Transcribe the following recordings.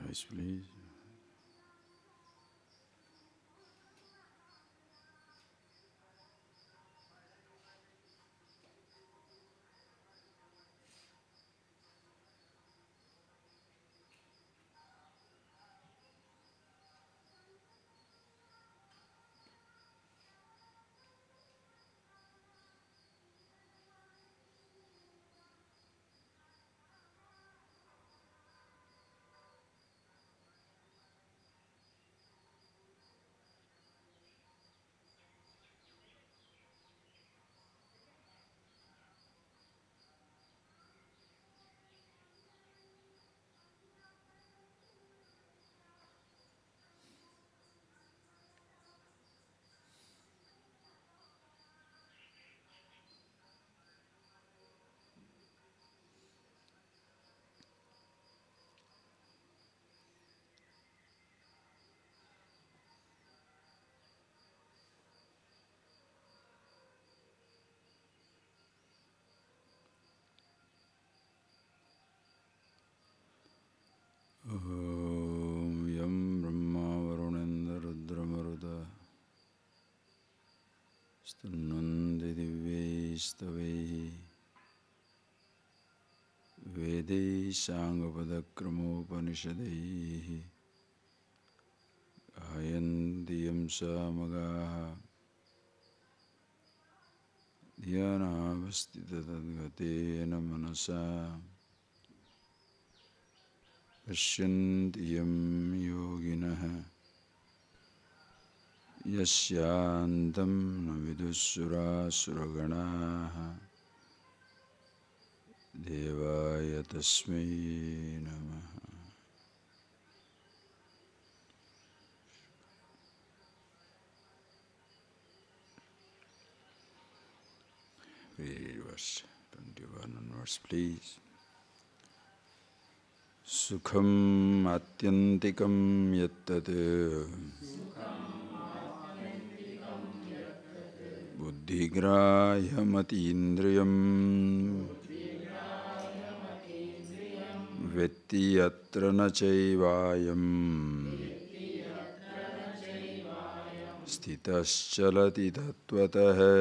Eyes, please. Om Yam Brahma Varunendra Rudra Maruda Stunnandi Divyaistavehi Vedai Sangapadakramopanishadehi Ayandiyam Samagaha Dhyanavastitadgatena Manasa Pashyantiyam Yoginaha Yasyantam Navidusura Suraganaha Devaya Tasmai Namaha. Read verse 21 onwards, please. Sukham atyantikam yattat buddhigrahyamatindriyam vetti yatra na chaivayam stitaschalati tattvataha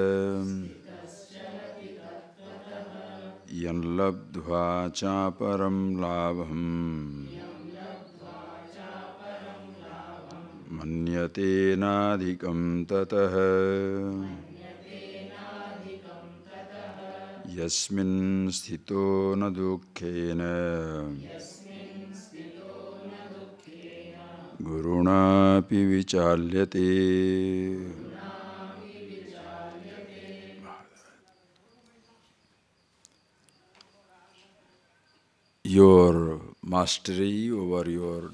yan labdhva chaparam labham manyate nadhikam tataha yasmin sthito na dukkhena gurunapi vichalyate. Your mastery over your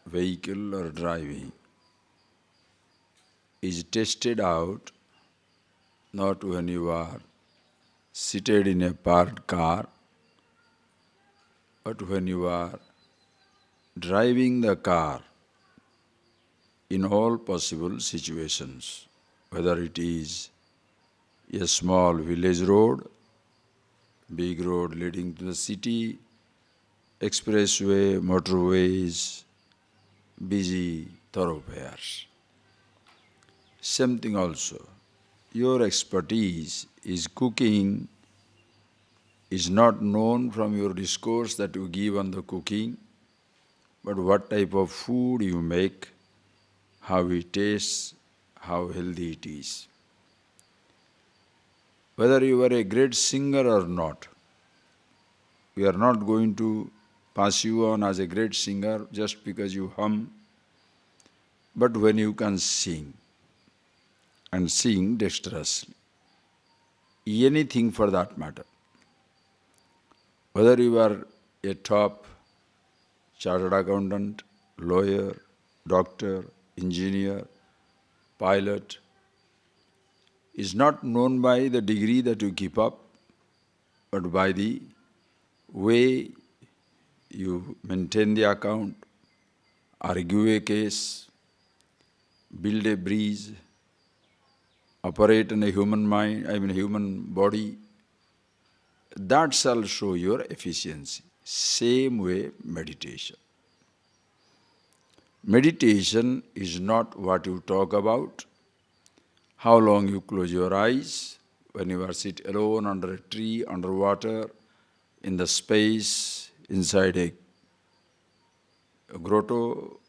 vehicle or driving is tested out not when you are seated in a parked car, but when you are driving the car in all possible situations, whether it is a small village road, big road leading to the city, expressway, motorways, busy thoroughfares. Same thing also. Your expertise is cooking, is not known from your discourse that you give on the cooking, but what type of food you make, how it tastes, how healthy it is. Whether you are a great singer or not, we are not going to pass you on as a great singer just because you hum, but when you can sing, and sing dexterously, anything for that matter. Whether you are a top chartered accountant, lawyer, doctor, engineer, pilot, is not known by the degree that you keep up, but by the way you maintain the account, argue a case, build a bridge, operate in a human mind, human body. That shall show your efficiency. Same way meditation. Meditation is not what you talk about, how long you close your eyes, when you are sit alone under a tree, underwater, in the space, inside a grotto.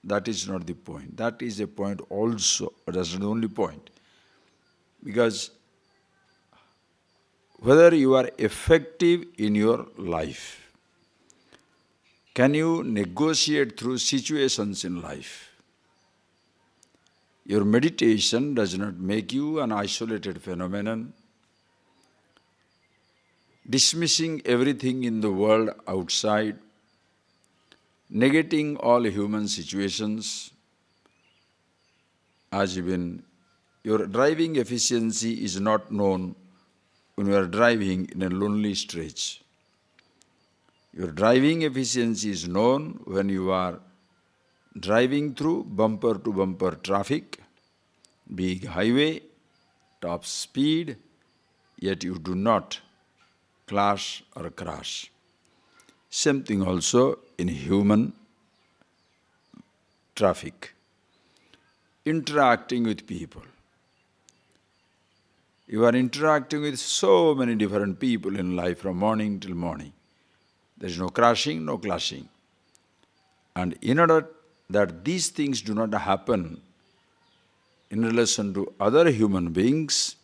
That is not the point. That is a point also, but that's not the only point. Because whether you are effective in your life, can you negotiate through situations in life? Your meditation does not make you an isolated phenomenon, dismissing everything in the world outside, negating all human situations, as even your driving efficiency is not known when you are driving in a lonely stretch. Your driving efficiency is known when you are driving through bumper-to-bumper traffic, big highway, top speed, yet you do not clash or crash. Same thing also in human traffic. Interacting with people. You are interacting with so many different people in life from morning till morning. There is no crashing, no clashing. And in order that these things do not happen in relation to other human beings,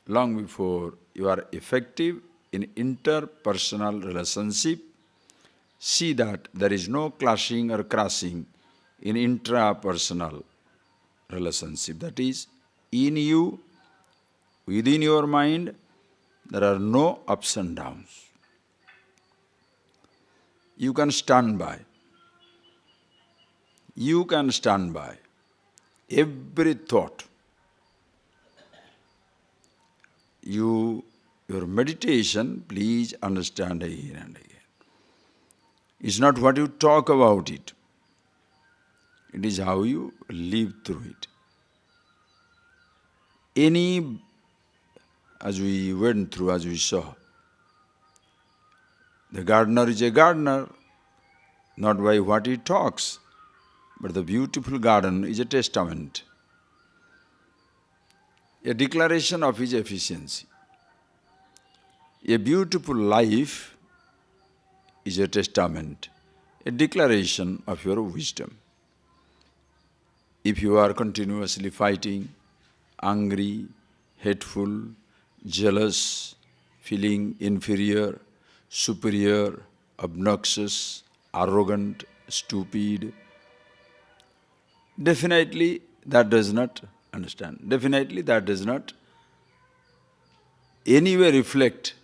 long before you are effective in interpersonal relationship, see that there is no clashing or crashing in intrapersonal relationship. That is, in you, within your mind, there are no ups and downs. You can stand by. You can stand by every thought. Your meditation, please understand again and again, is not what you talk about it. It is how you live through it. As we went through, as we saw, the gardener is a gardener, not by what he talks, but the beautiful garden is a testament, a declaration of his efficiency. A beautiful life is a testament, a declaration of your wisdom. If you are continuously fighting, angry, hateful, jealous, feeling inferior, superior, obnoxious, arrogant, stupid, definitely that does not understand. Definitely that does not anyway reflect.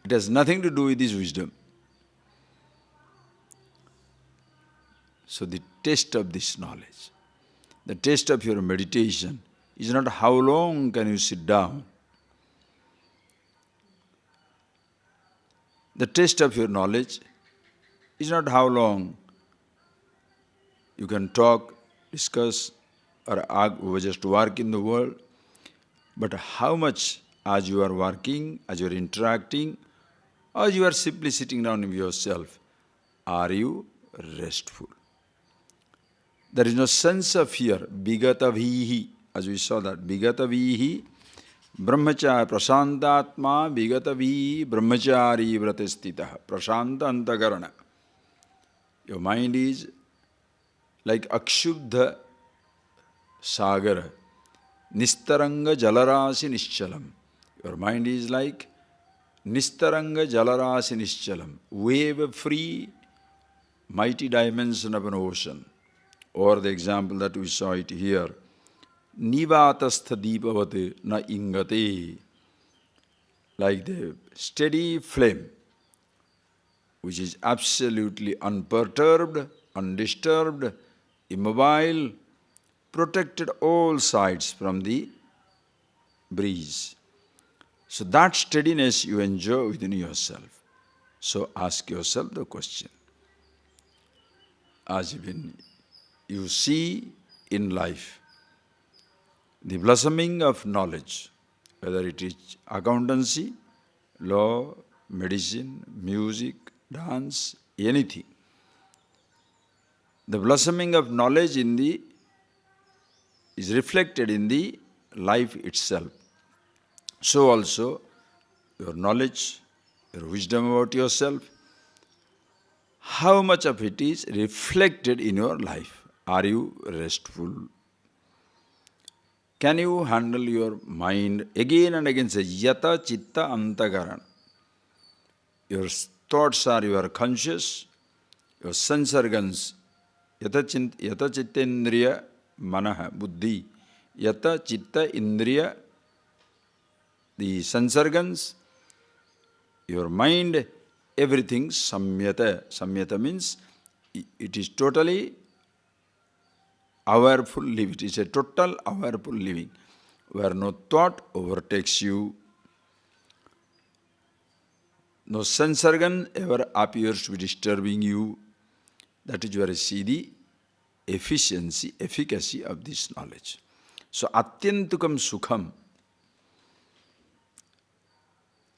It has nothing to do with his wisdom. So the test of this knowledge, the test of your meditation is not how long can you sit down. The test of your knowledge is not how long you can talk, discuss, or just work in the world, but how much as you are working, as you are interacting, or you are simply sitting down with yourself, are you restful? There is no sense of fear. Vigatavihi, as we saw that, Vigatavihi, Brahmachari, Prasantatma, Vigatavihi, Brahmachari Vratestitah, Prasanta Antakarana. Your mind is like Akshubdha Sagara, Nistaranga Jalarasi Nischalam. Your mind is like Nistaranga Jalarasi Nischalam, wave-free, mighty dimension of an ocean. Or the example that we saw it here, Nivatastha Deepavate na ingate, like the steady flame, which is absolutely unperturbed, undisturbed, immobile, protected all sides from the breeze. So that steadiness you enjoy within yourself. So ask yourself the question. As even you see in life the blossoming of knowledge, whether it is accountancy, law, medicine, music, dance, anything. The blossoming of knowledge is reflected in the life itself. So also, your knowledge, your wisdom about yourself, how much of it is reflected in your life? Are you restful? Can you handle your mind? Again and again say, yata chitta antagaran. Your thoughts are your conscious, your sense organs, yata chitta indriya manaha buddhi, yata chitta indriya, the sense organs, your mind, everything samyata. Samyata means it is totally awareful living. It is a total awareful living, where no thought overtakes you, no sense organ ever appears to be disturbing you. That is where you see the efficacy of this knowledge. So, atyantukam sukham,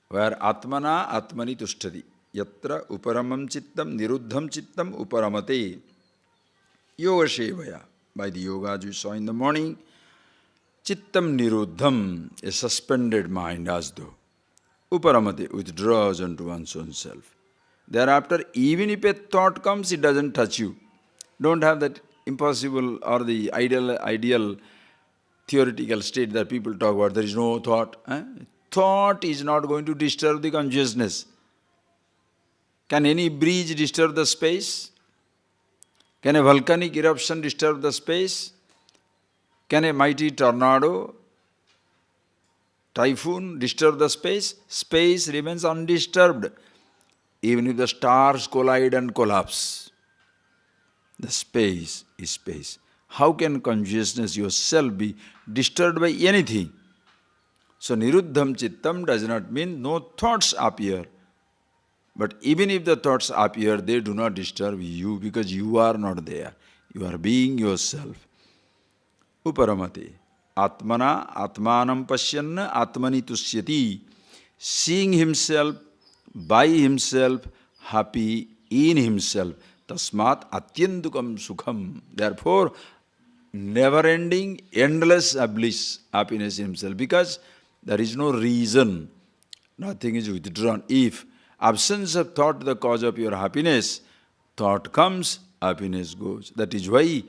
where atmana atmani tushtadi, yatra uparamam chittam niruddham chittam uparamate, yoga shevaya. By the yogas we saw in the morning, chittam niruddham, a suspended mind as though, uparamate, withdraws unto one's own self. Thereafter, even if a thought comes, it doesn't touch you. Don't have that impossible or the ideal theoretical state that people talk about. There is no thought. Thought is not going to disturb the consciousness. Can any breeze disturb the space? Can a volcanic eruption disturb the space? Can a mighty tornado, typhoon disturb the space? Space remains undisturbed. Even if the stars collide and collapse, the space is space. How can consciousness yourself be disturbed by anything? So, niruddham chittam does not mean no thoughts appear. But even if the thoughts appear, they do not disturb you because you are not there. You are being yourself. Uparamate. Atmana atmanam pasyanna atmani tusyati. Seeing himself, by himself, happy in himself. Tasmat atyandukam sukham. Therefore, never-ending, endless bliss, happiness in himself. Because there is no reason. Nothing is withdrawn. If absence of thought the cause of your happiness, thought comes, happiness goes. That is why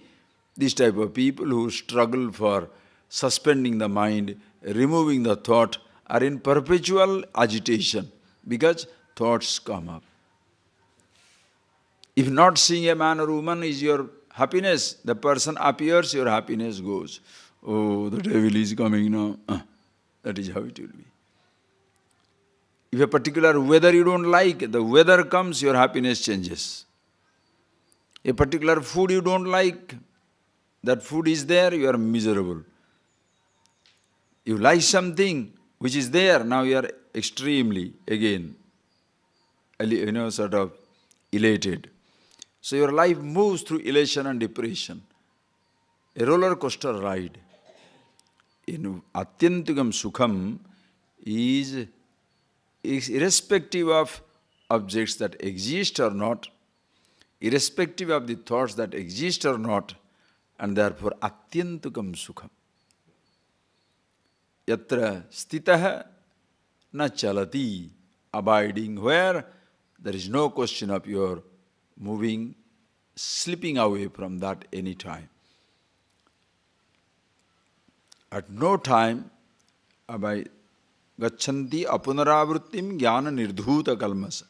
this type of people who struggle for suspending the mind, removing the thought, are in perpetual agitation because thoughts come up. If not seeing a man or woman is your happiness, the person appears, your happiness goes. Oh, the devil is coming now. That is how it will be. If a particular weather you don't like, the weather comes, your happiness changes. A particular food you don't like, that food is there, you are miserable. You like something which is there, now you are extremely, again, sort of elated. So your life moves through elation and depression. A roller coaster ride. In Atyantikam Sukham is irrespective of objects that exist or not, irrespective of the thoughts that exist or not, and therefore Atyantikam Sukham. Yatra stitaha na chalati, abiding where there is no question of your moving, slipping away from that any time. At no time abide. Gachanti apunaravrittim jnana nirdhuta kalmasa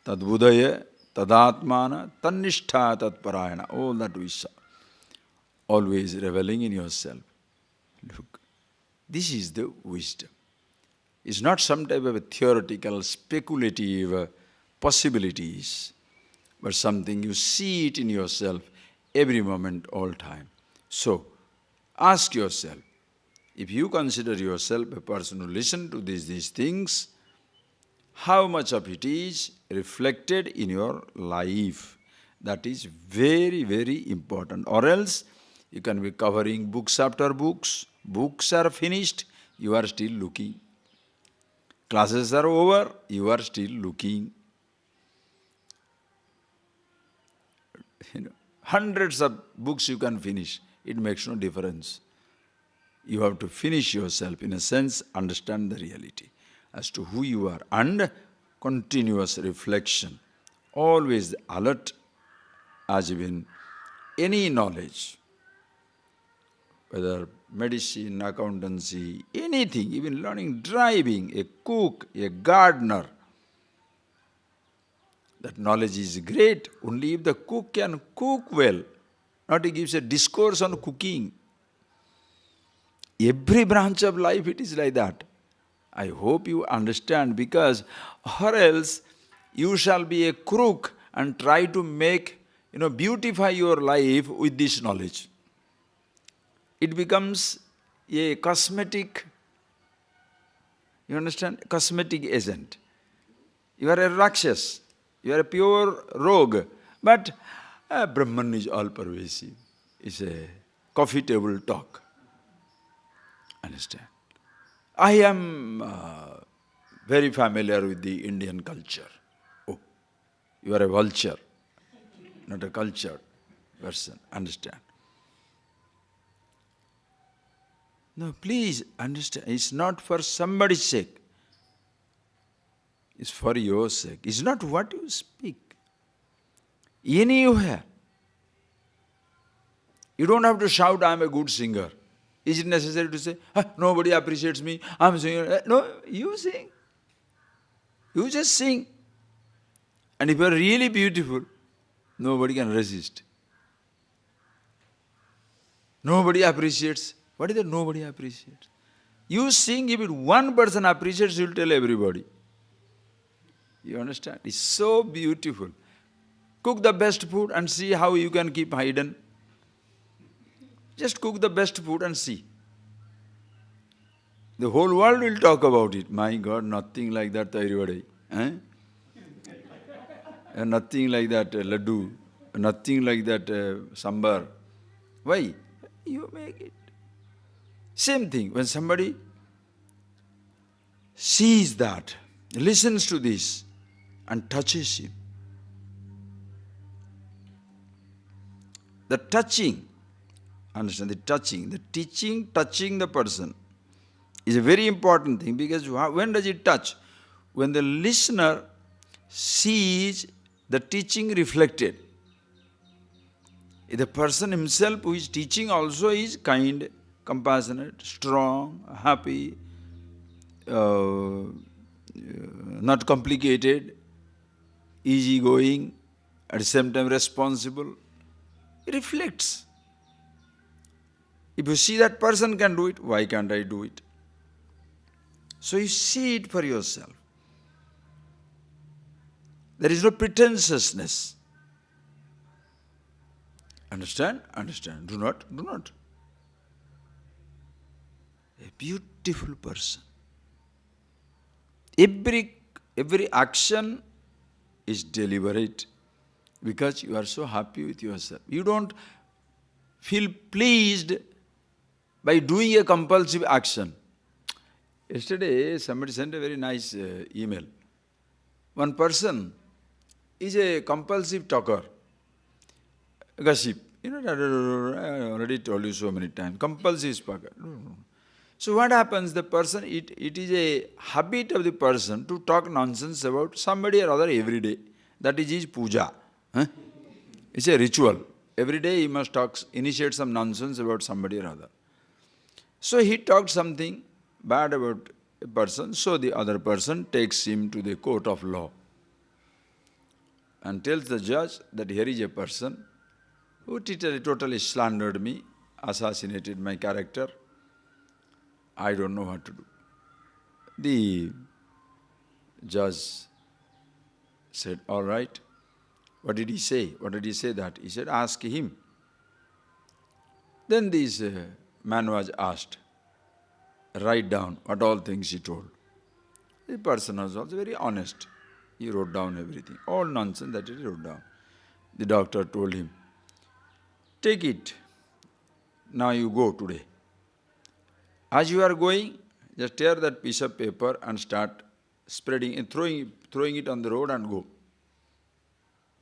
tadbudaya tadatmana tannishtha tatparayana. All that we saw. Always reveling in yourself. Look, this is the wisdom. It's not some type of a theoretical, speculative possibilities, but something you see it in yourself every moment, all time. So, ask yourself, if you consider yourself a person who listens to these things, how much of it is reflected in your life? That is very, very important. Or else, you can be covering books after books. Books are finished, you are still looking. Classes are over, you are still looking. Hundreds of books you can finish. It makes no difference. You have to finish yourself, in a sense, understand the reality as to who you are, and continuous reflection. Always alert as even any knowledge, whether medicine, accountancy, anything, even learning driving, a cook, a gardener. That knowledge is great only if the cook can cook well. Not he gives a discourse on cooking. Every branch of life it is like that. I hope you understand, because or else you shall be a crook and try to make, beautify your life with this knowledge. It becomes a cosmetic, you understand? Cosmetic agent. You are a Rakshas, you are a pure rogue, but Brahman is all pervasive. It's a coffee table talk. Understand? I am very familiar with the Indian culture. Oh, you are a vulture, not a cultured person. Understand? No, please understand. It's not for somebody's sake. It's for your sake. It's not what you speak. Anywhere. You don't have to shout, I am a good singer. Is it necessary to say, nobody appreciates me, I am singing? No, you sing. You just sing. And if you are really beautiful, nobody can resist. Nobody appreciates. What is that nobody appreciates? You sing, if one person appreciates, you will tell everybody. You understand? It's so beautiful. Cook the best food and see how you can keep hidden. Just cook the best food and see. The whole world will talk about it. My God, nothing like that, everybody. Nothing like that laddu. Nothing like that sambar. Why? You make it. Same thing, when somebody sees that, listens to this and touches him. The touching, understand, the touching, the teaching, touching the person is a very important thing, because when does it touch? When the listener sees the teaching reflected. If the person himself who is teaching also is kind, compassionate, strong, happy, not complicated, easygoing, at the same time responsible, it reflects. If you see that person can do it, why can't I do it? So you see it for yourself. There is no pretentiousness. Understand? Understand. Do not. A beautiful person. Every action is deliberate, because you are so happy with yourself. You don't feel pleased by doing a compulsive action. Yesterday, somebody sent a very nice email. One person is a compulsive talker, gossip. I already told you so many times, compulsive talker. So what happens, the person, it is a habit of the person to talk nonsense about somebody or other every day. That is his puja. It's a ritual. Every day he must initiate some nonsense about somebody or other. So he talked something bad about a person, so the other person takes him to the court of law and tells the judge that here is a person who totally slandered me, assassinated my character. I don't know what to do. The judge said, all right. What did he say? What did he say that? He said, ask him. Then this man was asked, write down what all things he told. The person was also very honest. He wrote down everything. All nonsense that he wrote down. The doctor told him, take it. Now you go today. As you are going, just tear that piece of paper and start spreading and throwing it on the road and go.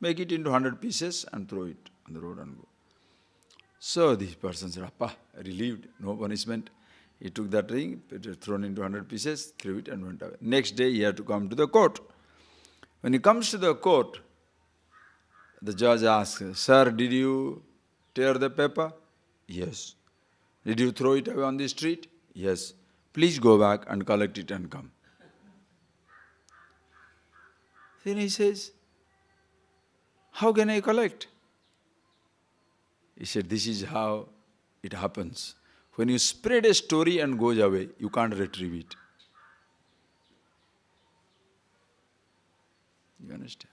Make it into 100 pieces and throw it. on the road and go. So this person said, Appa, relieved, no punishment. He took that ring, it was thrown into 100 pieces, threw it and went away. Next day he had to come to the court. When he comes to the court, the judge asks, Sir, did you tear the paper? Yes. Did you throw it away on the street? Yes. Please go back and collect it and come. Then he says, how can I collect? He said, this is how it happens. When you spread a story and goes away, you can't retrieve it. You understand?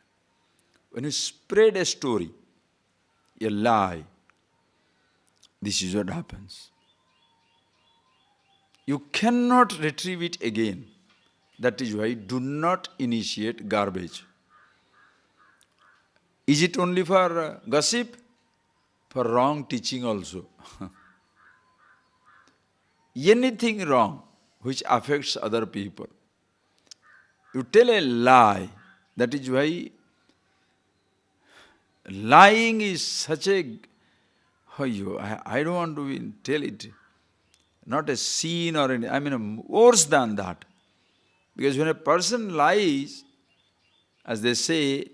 When you spread a story, a lie, this is what happens. You cannot retrieve it again. That is why do not initiate garbage. Is it only for gossip? For wrong teaching also. Anything wrong which affects other people. You tell a lie. That is why lying is such a, I don't want to tell it, not a sin or anything, I mean worse than that. Because when a person lies, as they say,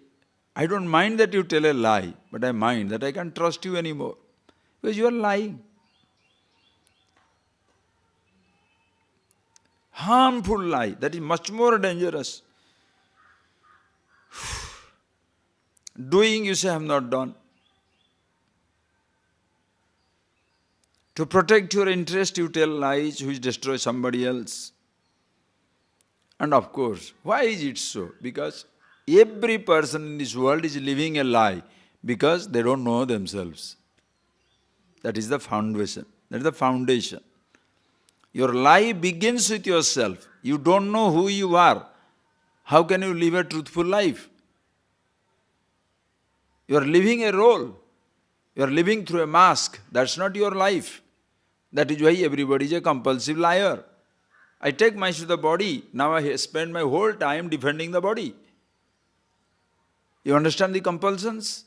I don't mind that you tell a lie, but I mind that I can't trust you anymore. Because you are lying. Harmful lie, that is much more dangerous. Doing, you say, I have not done. To protect your interest, you tell lies which destroy somebody else. And of course, why is it so? Because every person in this world is living a lie because they don't know themselves. That is the foundation. That is the foundation. Your lie begins with yourself. You don't know who you are. How can you live a truthful life? You are living a role. You are living through a mask. That's not your life. That is why everybody is a compulsive liar. I take myself to the body. Now I spend my whole time defending the body. You understand the compulsions?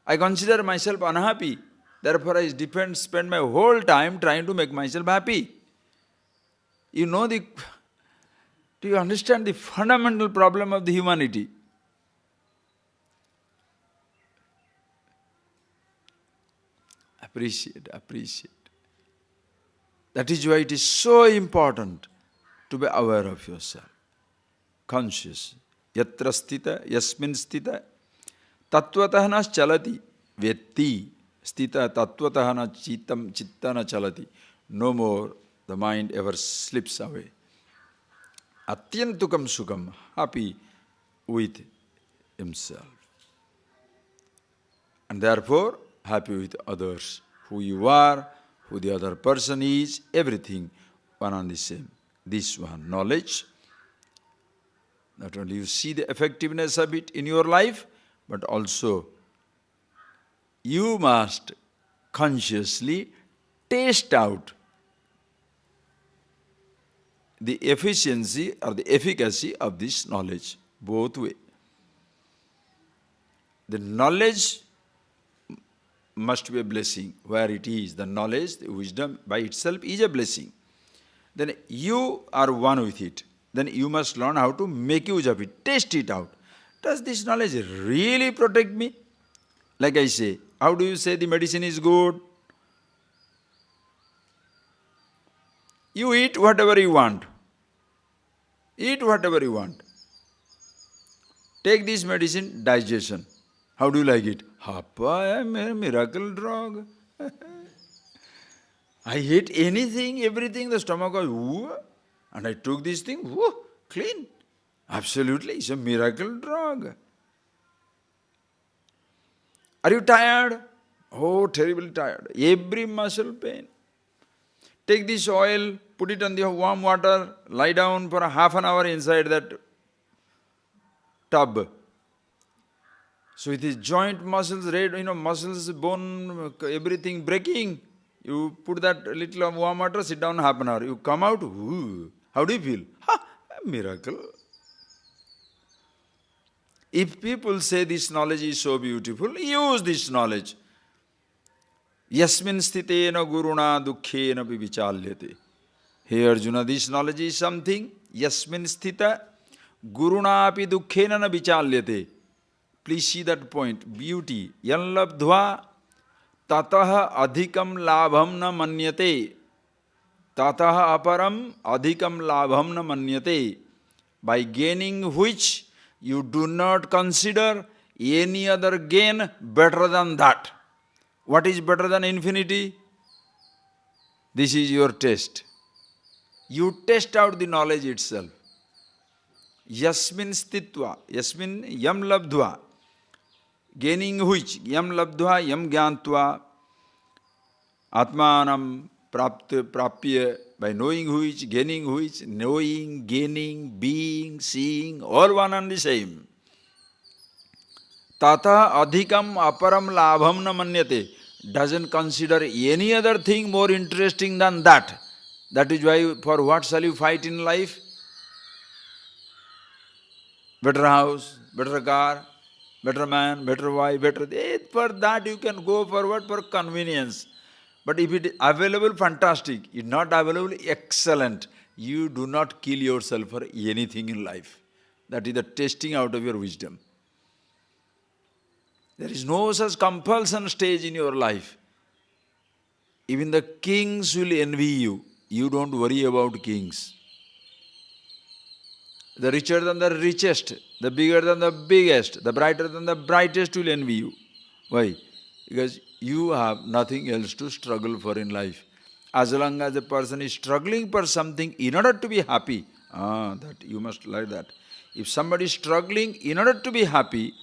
I consider myself unhappy. Therefore I spend my whole time trying to make myself happy. Do you understand the fundamental problem of the humanity? Appreciate. That is why it is so important to be aware of yourself. Conscious. Yatra sthita, yasmin sthita, tatvatah na chalati, vetti, sthita tatvatah na chitta na chalati. No more the mind ever slips away. Atyantukam sukham, happy with himself. And therefore, happy with others. Who you are, who the other person is, everything one and the same. This one, knowledge. Not only you see the effectiveness of it in your life, but also you must consciously taste out the efficiency or the efficacy of this knowledge, both ways. The knowledge must be a blessing where it is. The knowledge, the wisdom by itself is a blessing. Then you are one with it. Then you must learn how to make use of it, taste it out. Does this knowledge really protect me? Like I say, how do you say the medicine is good? You eat whatever you want. Eat whatever you want. Take this medicine, digestion. How do you like it? Happa, I'm a miracle drug. I ate anything, everything, the stomach was, whoo, and I took this thing, whoo, clean. Absolutely, it's a miracle drug. Are you tired? Oh, terribly tired. Every muscle pain. Take this oil, put it on the warm water, lie down for a half an hour inside that tub. So with his joint muscles, muscles, bone, everything breaking, you put that little warm water, sit down half an hour. You come out, ooh, how do you feel? Ha, a miracle. If people say this knowledge is so beautiful, use this knowledge. Yasmin sthitena guruna dukkhena vivichalyate. Hey Arjuna, this knowledge is something. Yasmin sthita guruna api dukkhena na vichalyate. Please see that point. Beauty. Yan labdhva tatah adhikam labham na manyate. Tatah aparam adhikam labham na manyate. By gaining which you do not consider any other gain better than that. What is better than infinity? This is your test. You test out the knowledge itself. Yasmin stitva, yasmin yam labdhva. Gaining which? Yam labdhva, yam gyantva. Atmanam prapya. By knowing which, gaining which, knowing, gaining, being, seeing, all one and the same. Tata adhikam aparam labham na manyate. Doesn't consider any other thing more interesting than that. That is why, for what shall you fight in life? Better house, better car, better man, better wife, better... For that you can go forward for convenience. But if it is available, fantastic. If not available, excellent. You do not kill yourself for anything in life. That is the testing out of your wisdom. There is no such compulsion stage in your life. Even the kings will envy you. You don't worry about kings. The richer than the richest, the bigger than the biggest, the brighter than the brightest will envy you. Why? Because you have nothing else to struggle for in life. As long as a person is struggling for something in order to be happy, that you must like that. If somebody is struggling in order to be happy,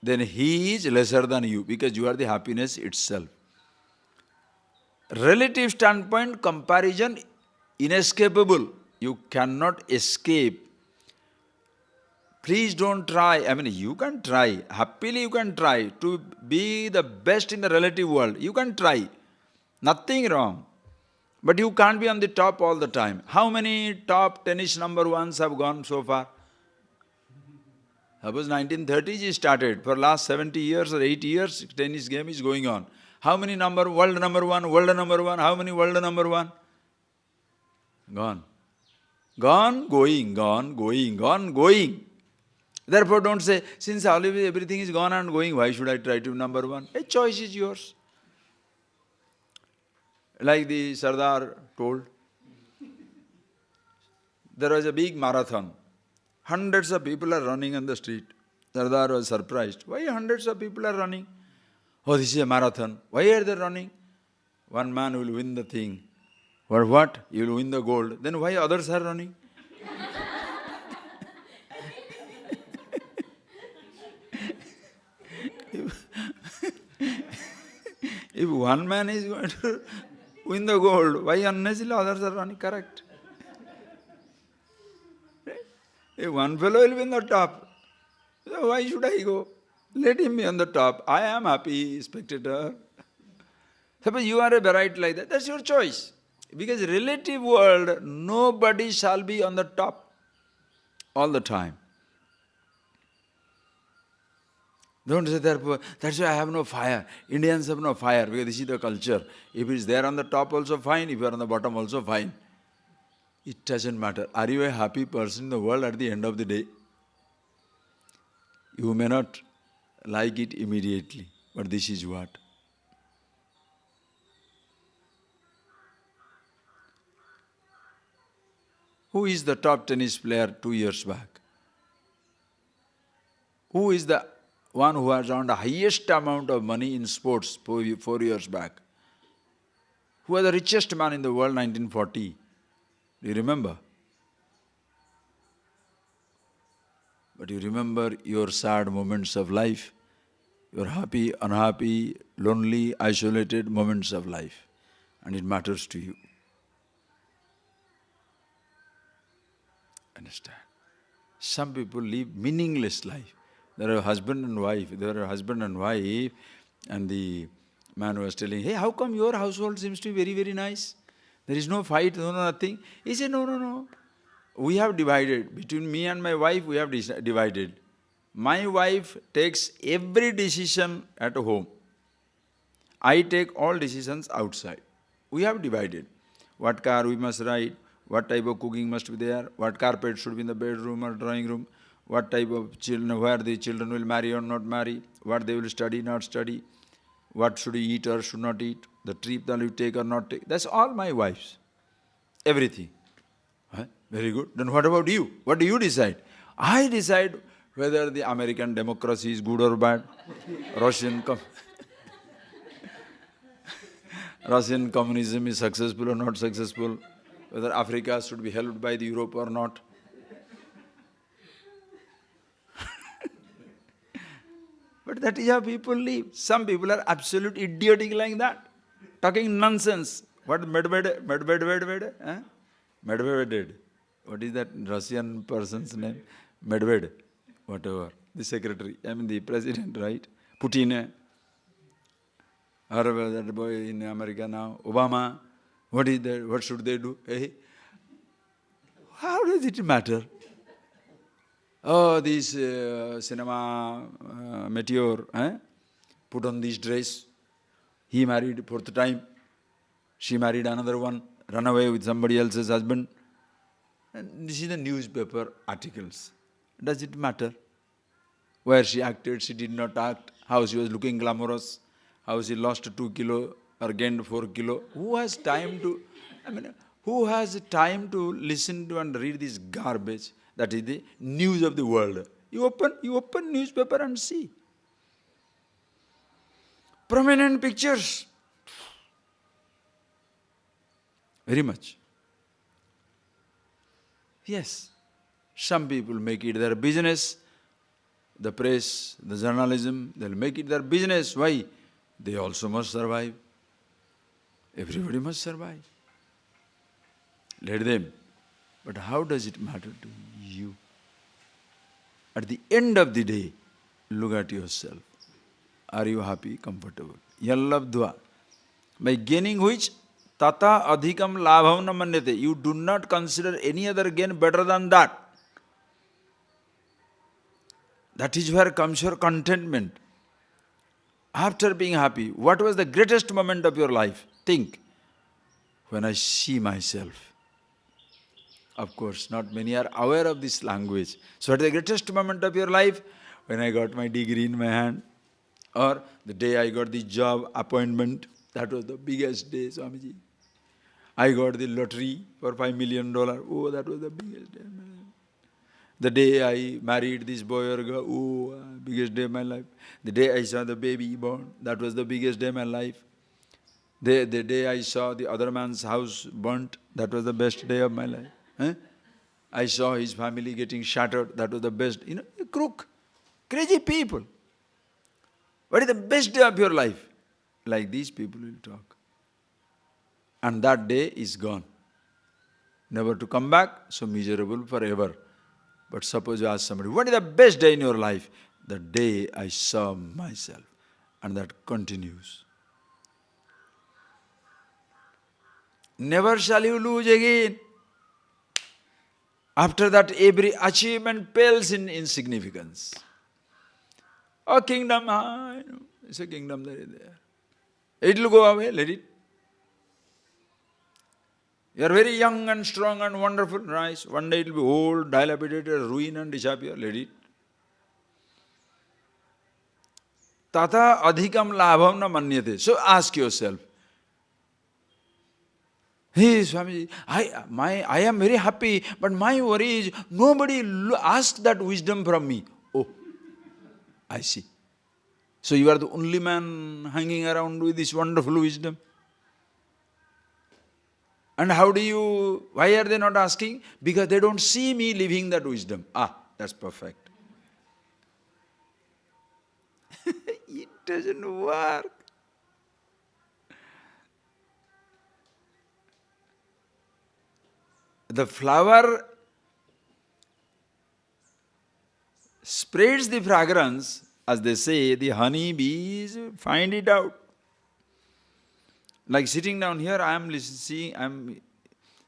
then he is lesser than you, because you are the happiness itself. Relative standpoint, comparison, inescapable. You cannot escape. Please don't try. I mean, you can try. Happily you can try to be the best in the relative world. You can try. Nothing wrong. But you can't be on the top all the time. How many top tennis number ones have gone so far? Suppose 1930s it started. For last 70 years or 80 years, tennis game is going on. How many world number one, how many world number one? Gone. Gone, going, gone, going, gone, going. Therefore don't say, since everything is gone and going, why should I try to be number one? A choice is yours. Like the Sardar told, there was a big marathon. Hundreds of people are running on the street. Sardar was surprised. Why hundreds of people are running? Oh, this is a marathon. Why are they running? One man will win the thing. For what? You will win the gold. Then why others are running? If one man is going to win the gold, why unnecessarily others are running? Correct. If one fellow will be on the top, so why should I go? Let him be on the top. I am happy, spectator. Suppose you are a variety like that, that's your choice. Because relative world, nobody shall be on the top all the time. Don't say, therefore, that's why I have no fire. Indians have no fire, because this is the culture. If it is there on the top also fine, if you are on the bottom also fine. It doesn't matter. Are you a happy person in the world at the end of the day? You may not like it immediately, but this is what. Who is the top tennis player 2 years back? Who is the one who has earned the highest amount of money in sports 4 years back? Who was the richest man in the world 1940? Do you remember? But you remember your sad moments of life, your happy, unhappy, lonely, isolated moments of life, and it matters to you. Understand? Some people live meaningless life. There are husband and wife, and the man was telling, hey, how come your household seems to be very, very nice? There is no fight, no nothing. He said, no. We have divided. Between me and my wife, we have divided. My wife takes every decision at home. I take all decisions outside. We have divided. What car we must ride, what type of cooking must be there, what carpet should be in the bedroom or drawing room, what type of children, where the children will marry or not marry, what they will study, not study, what should you eat or should not eat, the trip that you take or not take. That's all my wife's. Everything. Huh? Very good. Then what about you? What do you decide? I decide whether the American democracy is good or bad, Russian communism is successful or not successful, whether Africa should be helped by the Europe or not. But that is how people live. Some people are absolute idiotic like that, talking nonsense. What Medved? What is that Russian person's name? Medved, whatever. The secretary, I mean the president, right? Putin, or that boy in America now, Obama. What is that? What should they do? Hey, how does it matter? Oh, this cinema meteor, put on this dress. He married fourth time. She married another one, run away with somebody else's husband. And this is the newspaper articles. Does it matter? Where she acted, she did not act, how she was looking glamorous, how she lost 2 kilo or gained 4 kilo. Who has time to, who has time to listen to and read this garbage? That is the news of the world. You open newspaper and see. Prominent pictures. Very much. Yes. Some people make it their business. The press, the journalism, they'll make it their business. Why? They also must survive. Everybody must survive. Let them. But how does it matter to you? At the end of the day, look at yourself. Are you happy, comfortable? Yallabdva. By gaining which, tata adhikam labhav na manyate. You do not consider any other gain better than that. That is where comes your contentment. After being happy, what was the greatest moment of your life? Think. When I see myself. Of course, not many are aware of this language. So, what is the greatest moment of your life? When I got my degree in my hand, or the day I got the job appointment, that was the biggest day, Swamiji. I got the lottery for $5 million. Oh, that was the biggest day. The day I married this boy or girl, oh, biggest day of my life. The day I saw the baby born, that was the biggest day of my life. The day I saw the other man's house burnt, that was the best day of my life. I saw his family getting shattered, that was the best. Crook, crazy people. What is the best day of your life? Like these people will talk. And that day is gone. Never to come back, so miserable forever. But suppose you ask somebody, what is the best day in your life? The day I saw myself. And that continues. Never shall you lose again. After that, every achievement pales in insignificance. A kingdom, it's a kingdom that is there. It will go away, let it. You are very young and strong and wonderful, nice. One day it will be old, dilapidated, ruin and disappear, let it. Tata adhikam labham na manyate. So ask yourself, hey Swamiji, I am very happy, but my worry is nobody asks that wisdom from me. Oh, I see. So you are the only man hanging around with this wonderful wisdom. And why are they not asking? Because they don't see me living that wisdom. That's perfect. It doesn't work. The flower spreads the fragrance, as they say, the honey bees find it out. Like sitting down here, I am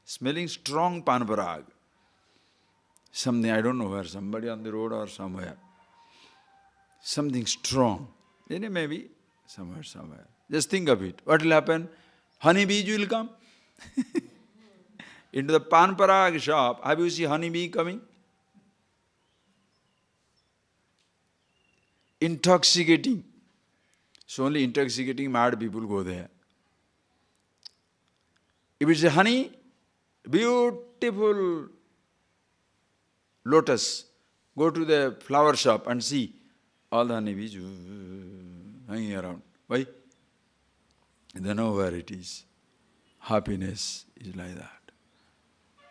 smelling strong panparag. Something, I don't know where, somebody on the road or somewhere. something strong. Then maybe somewhere. Just think of it. What will happen? Honey bees will come. Into the pan parag shop, have you seen honey bee coming? Intoxicating. So only intoxicating mad people go there. If it's a honey, beautiful lotus, go to the flower shop and see all the honey bees hanging around. Why? They know where it is. Happiness is like that.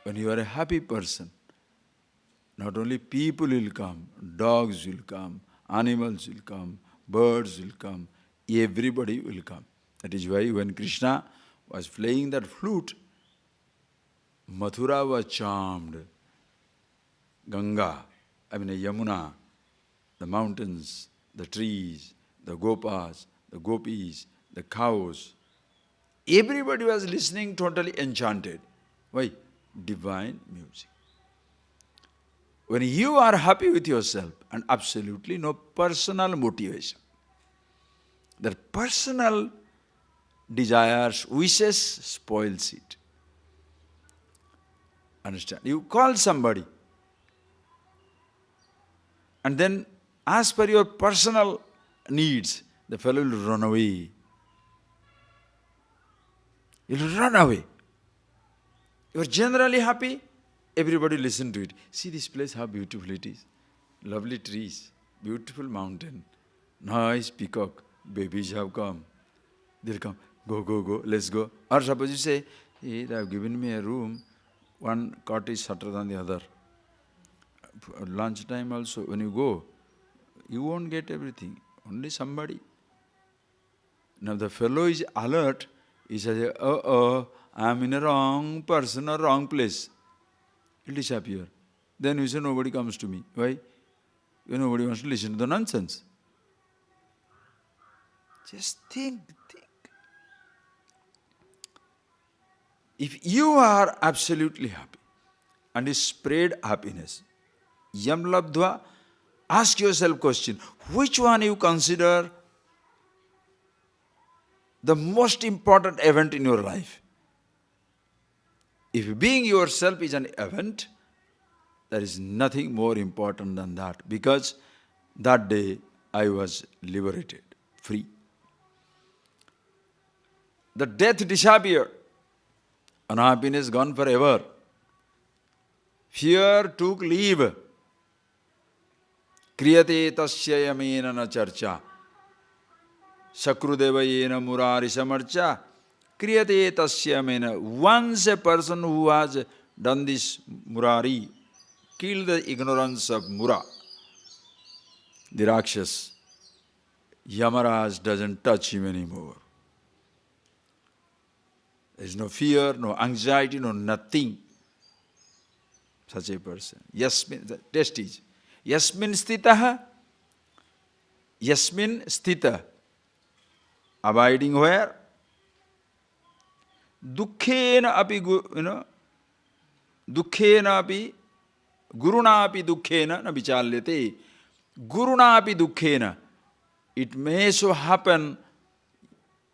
When you are a happy person, not only people will come, dogs will come, animals will come, birds will come, everybody will come. That is why when Krishna was playing that flute, Mathura was charmed. Ganga, Yamuna, the mountains, the trees, the gopas, the gopis, the cows, everybody was listening totally enchanted. Why? Divine music. When you are happy with yourself and absolutely no personal motivation, that personal desires, wishes spoils it. Understand? You call somebody and then as per your personal needs, the fellow will run away. He'll run away. You are generally happy, everybody listen to it. See this place, how beautiful it is. Lovely trees, beautiful mountain, nice peacock, babies have come. They'll come, go, let's go. Or suppose you say, hey, they have given me a room, one cot is shorter than the other. Lunch time also, when you go, you won't get everything, only somebody. Now the fellow is alert, he says, I am in a wrong person or wrong place. He'll disappear. Then you say, nobody comes to me. Why? Because nobody wants to listen to the nonsense. Just think. If you are absolutely happy and you spread happiness, yam labdhva, ask yourself question, which one you consider the most important event in your life? If being yourself is an event, there is nothing more important than that, because that day I was liberated, free. The death disappeared, unhappiness gone forever. Fear took leave. Kriyate tasya yamena na charcha. Sakrudeva yena murari samarcha. Kriyate tasya yamena. Once a person who has done this murari, killed the ignorance of mura, the Rakshas, Yamaraj doesn't touch him anymore. There is no fear, no anxiety, no nothing. Such a person. Yasmin, the test is, Yasmin stitaha, Yasmin stita, abiding where? Dukkhena api, Dukkhena api, Guruna api dukkhena na vichalyate. Guruna api dukkhena. It may so happen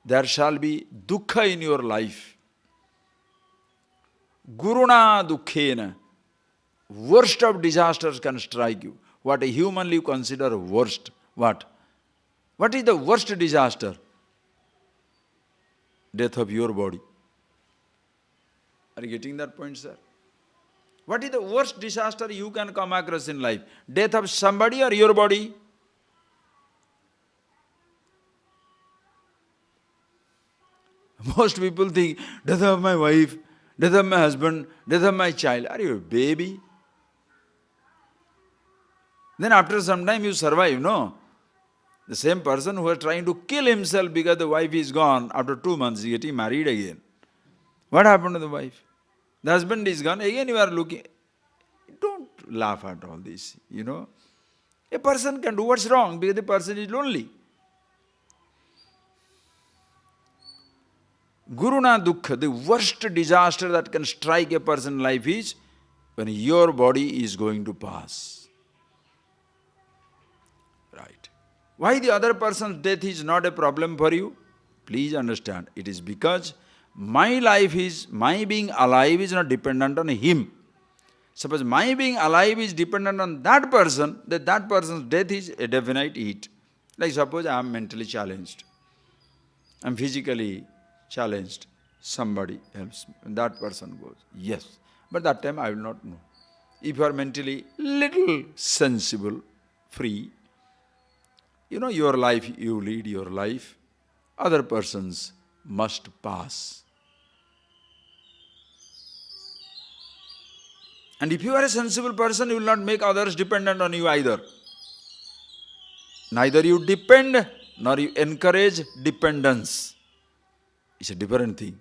there shall be dukkha in your life. Guruna dukkhena. Worst of disasters can strike you. What a humanly consider worst. What? What is the worst disaster? Death of your body. Are you getting that point, sir? What is the worst disaster you can come across in life? Death of somebody or your body? Most people think, death of my wife, death of my husband, death of my child. Are you a baby? Then after some time you survive, no? The same person who was trying to kill himself because the wife is gone, after 2 months he is getting married again. What happened to the wife? The husband is gone, again you are looking. Don't laugh at all this, A person can do what's wrong because the person is lonely. Guruna dukkha, the worst disaster that can strike a person's life is when your body is going to pass. Right. Why the other person's death is not a problem for you? Please understand, it is because my being alive is not dependent on him. Suppose my being alive is dependent on that person, that person's death is a definite it. Like suppose I am mentally challenged, I am physically challenged, somebody helps me, and that person goes, yes. But that time I will not know. If you are mentally little sensible, free, your life, you lead your life, other persons must pass. And if you are a sensible person, you will not make others dependent on you either. Neither you depend, nor you encourage dependence. It's a different thing.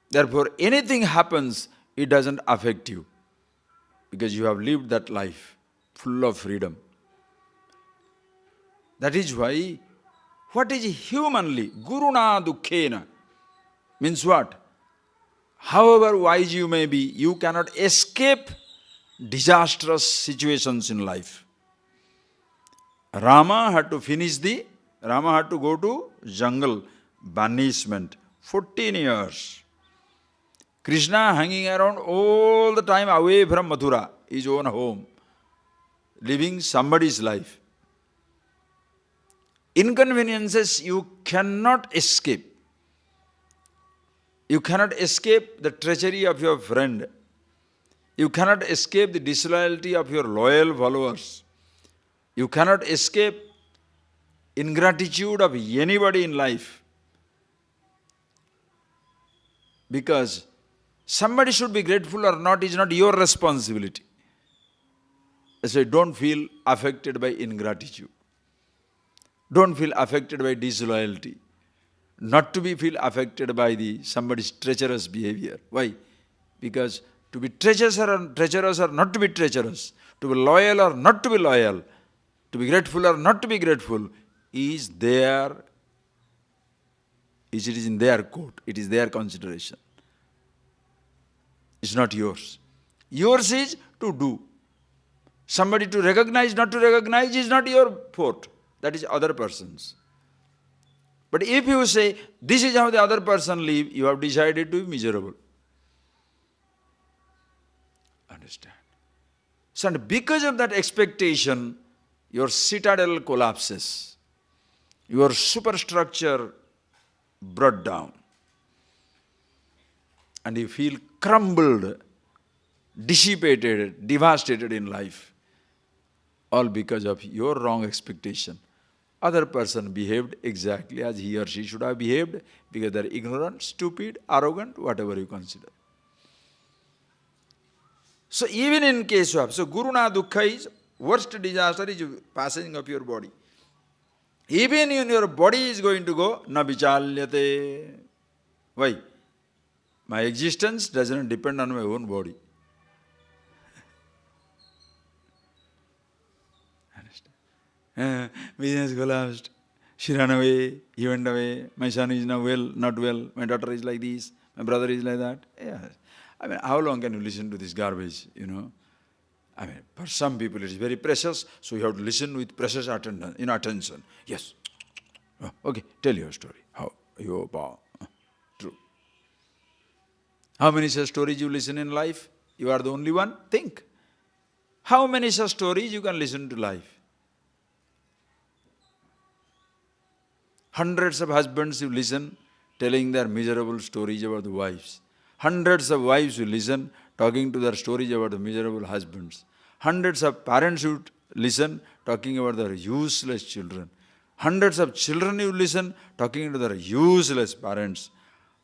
Therefore, anything happens, it doesn't affect you, because you have lived that life full of freedom. That is why, what is humanly, guruna dukkhena, means what? However wise you may be, you cannot escape disastrous situations in life. Rama had to go to jungle, banishment, 14 years. Krishna hanging around all the time away from Mathura, his own home, living somebody's life. Inconveniences you cannot escape. You cannot escape the treachery of your friend. You cannot escape the disloyalty of your loyal followers. You cannot escape ingratitude of anybody in life. Because somebody should be grateful or not is not your responsibility. So don't feel affected by ingratitude. Don't feel affected by disloyalty. Not to be feel affected by somebody's treacherous behavior. Why? Because to be treacherous or not to be treacherous, to be loyal or not to be loyal, to be grateful or not to be grateful, is in their court, it is their consideration. It's not yours. Yours is to do. Somebody to recognize, not to recognize is not your fault. That is other person's. But if you say, this is how the other person live, you have decided to be miserable. Understand? So, and because of that expectation, your citadel collapses. Your superstructure brought down. And you feel crumbled, dissipated, devastated in life. All because of your wrong expectation. Other person behaved exactly as he or she should have behaved, because they are ignorant, stupid, arrogant, whatever you consider. So even in case of, guruna dukkha is, worst disaster is passing of your body. Even in your body is going to go, na vichalyate. Why? My existence doesn't depend on my own body. Business collapsed, she ran away, he went away, my son is now well, not well, my daughter is like this, my brother is like that. Yeah. I mean, how long can you listen to this garbage, I mean, for some people it is very precious, so you have to listen with precious attention. Yes. Oh, okay, tell your story. How you bow. True. How many such stories you listen in life? You are the only one? Think. How many such stories you can listen to life? Hundreds of husbands you listen telling their miserable stories about the wives. Hundreds of wives you listen talking to their stories about the miserable husbands. Hundreds of parents you listen talking about their useless children. Hundreds of children you listen talking to their useless parents.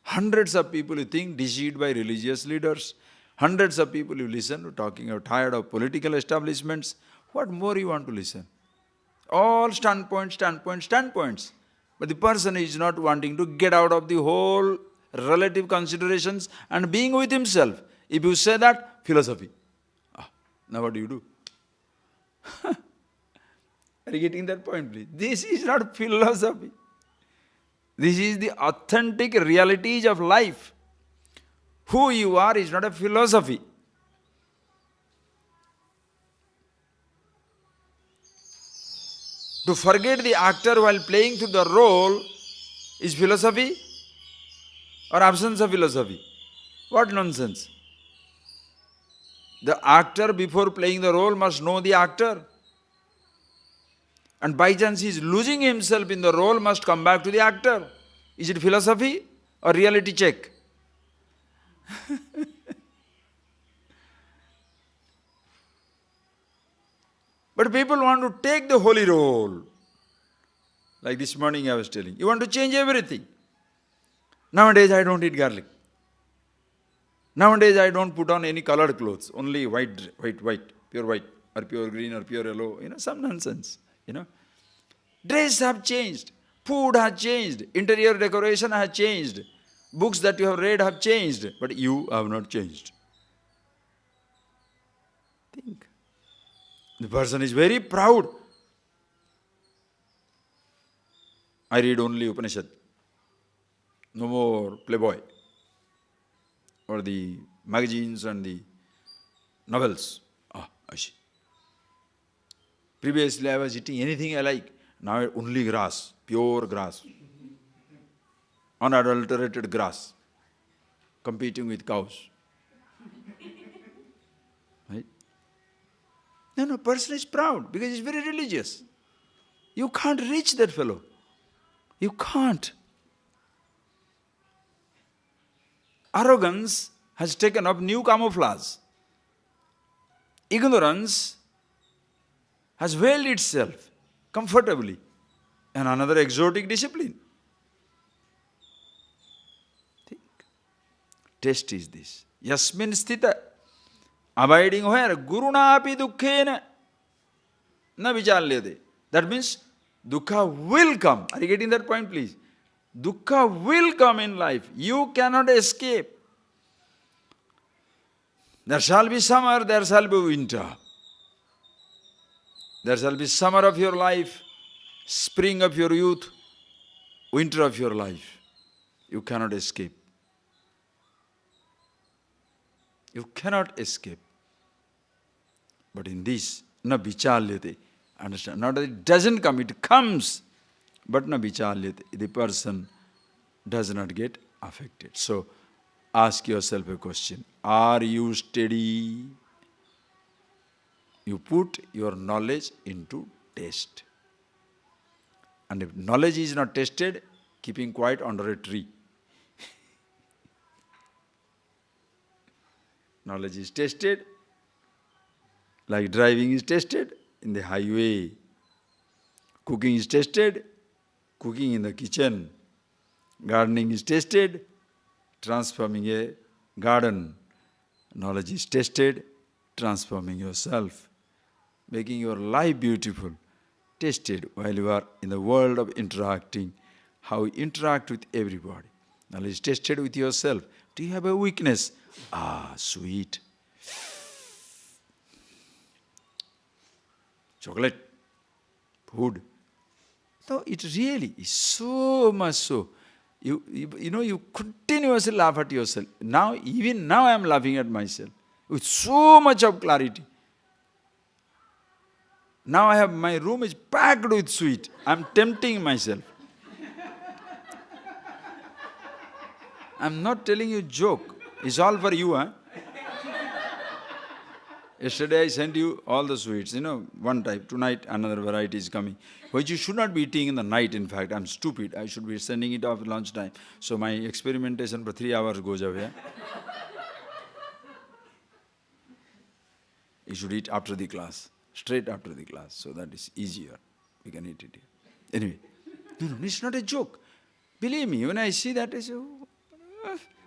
Hundreds of people you think deceived by religious leaders. Hundreds of people you listen talking about tired of political establishments. What more you want to listen? All standpoints. But the person is not wanting to get out of the whole relative considerations and being with himself. If you say that, philosophy. Now what do you do? Are you getting that point, please? This is not philosophy. This is the authentic realities of life. Who you are is not a philosophy. To forget the actor while playing through the role is philosophy or absence of philosophy? What nonsense! The actor before playing the role must know the actor. And by chance he is losing himself in the role, must come back to the actor. Is it philosophy or reality check? But people want to take the holy role. Like this morning I was telling, you want to change everything. Nowadays I don't eat garlic. Nowadays I don't put on any colored clothes, only white, pure white, or pure green, or pure yellow, some nonsense, Dress have changed, food has changed, interior decoration has changed, books that you have read have changed, but you have not changed. Think. The person is very proud. I read only Upanishad. No more Playboy or the magazines and the novels. I see. Previously I was eating anything I like. Now only grass, pure grass, unadulterated grass, competing with cows. Right? No, person is proud because he's very religious. You can't reach that fellow. You can't. Arrogance has taken up new camouflage. Ignorance has veiled itself comfortably in another exotic discipline. Think. Test is this. Yasmin sthita. Abiding where? Guruna api dukkhena na vichalyate. That means dukkha will come. Are you getting that point, please? Dukkha will come in life. You cannot escape. There shall be summer, there shall be winter. There shall be summer of your life, spring of your youth, winter of your life. You cannot escape. You cannot escape. But in this, na vichalyate. Understand? Not that it doesn't come, it comes. But na vichalyate. The person does not get affected. So, ask yourself a question. Are you steady? You put your knowledge into test. And if knowledge is not tested, keeping quiet under a tree. Knowledge is tested, like driving is tested in the highway. Cooking is tested, cooking in the kitchen. Gardening is tested, transforming a garden. Knowledge is tested, transforming yourself, making your life beautiful. Tested while you are in the world of interacting, how you interact with everybody. Knowledge is tested with yourself. Do you have a weakness? Sweet. Chocolate, food. No, it really is so much so. You continuously laugh at yourself. Even now I am laughing at myself with so much of clarity. Now my room is packed with sweet. I am tempting myself. I am not telling you joke. It's all for you, huh? Yesterday I sent you all the sweets, one type. Tonight another variety is coming, which you should not be eating in the night, in fact. I'm stupid. I should be sending it off at lunchtime. So my experimentation for 3 hours goes away. You should eat after the class, straight after the class, so that is easier. We can eat it here. Anyway, no, it's not a joke. Believe me, when I see that, I say,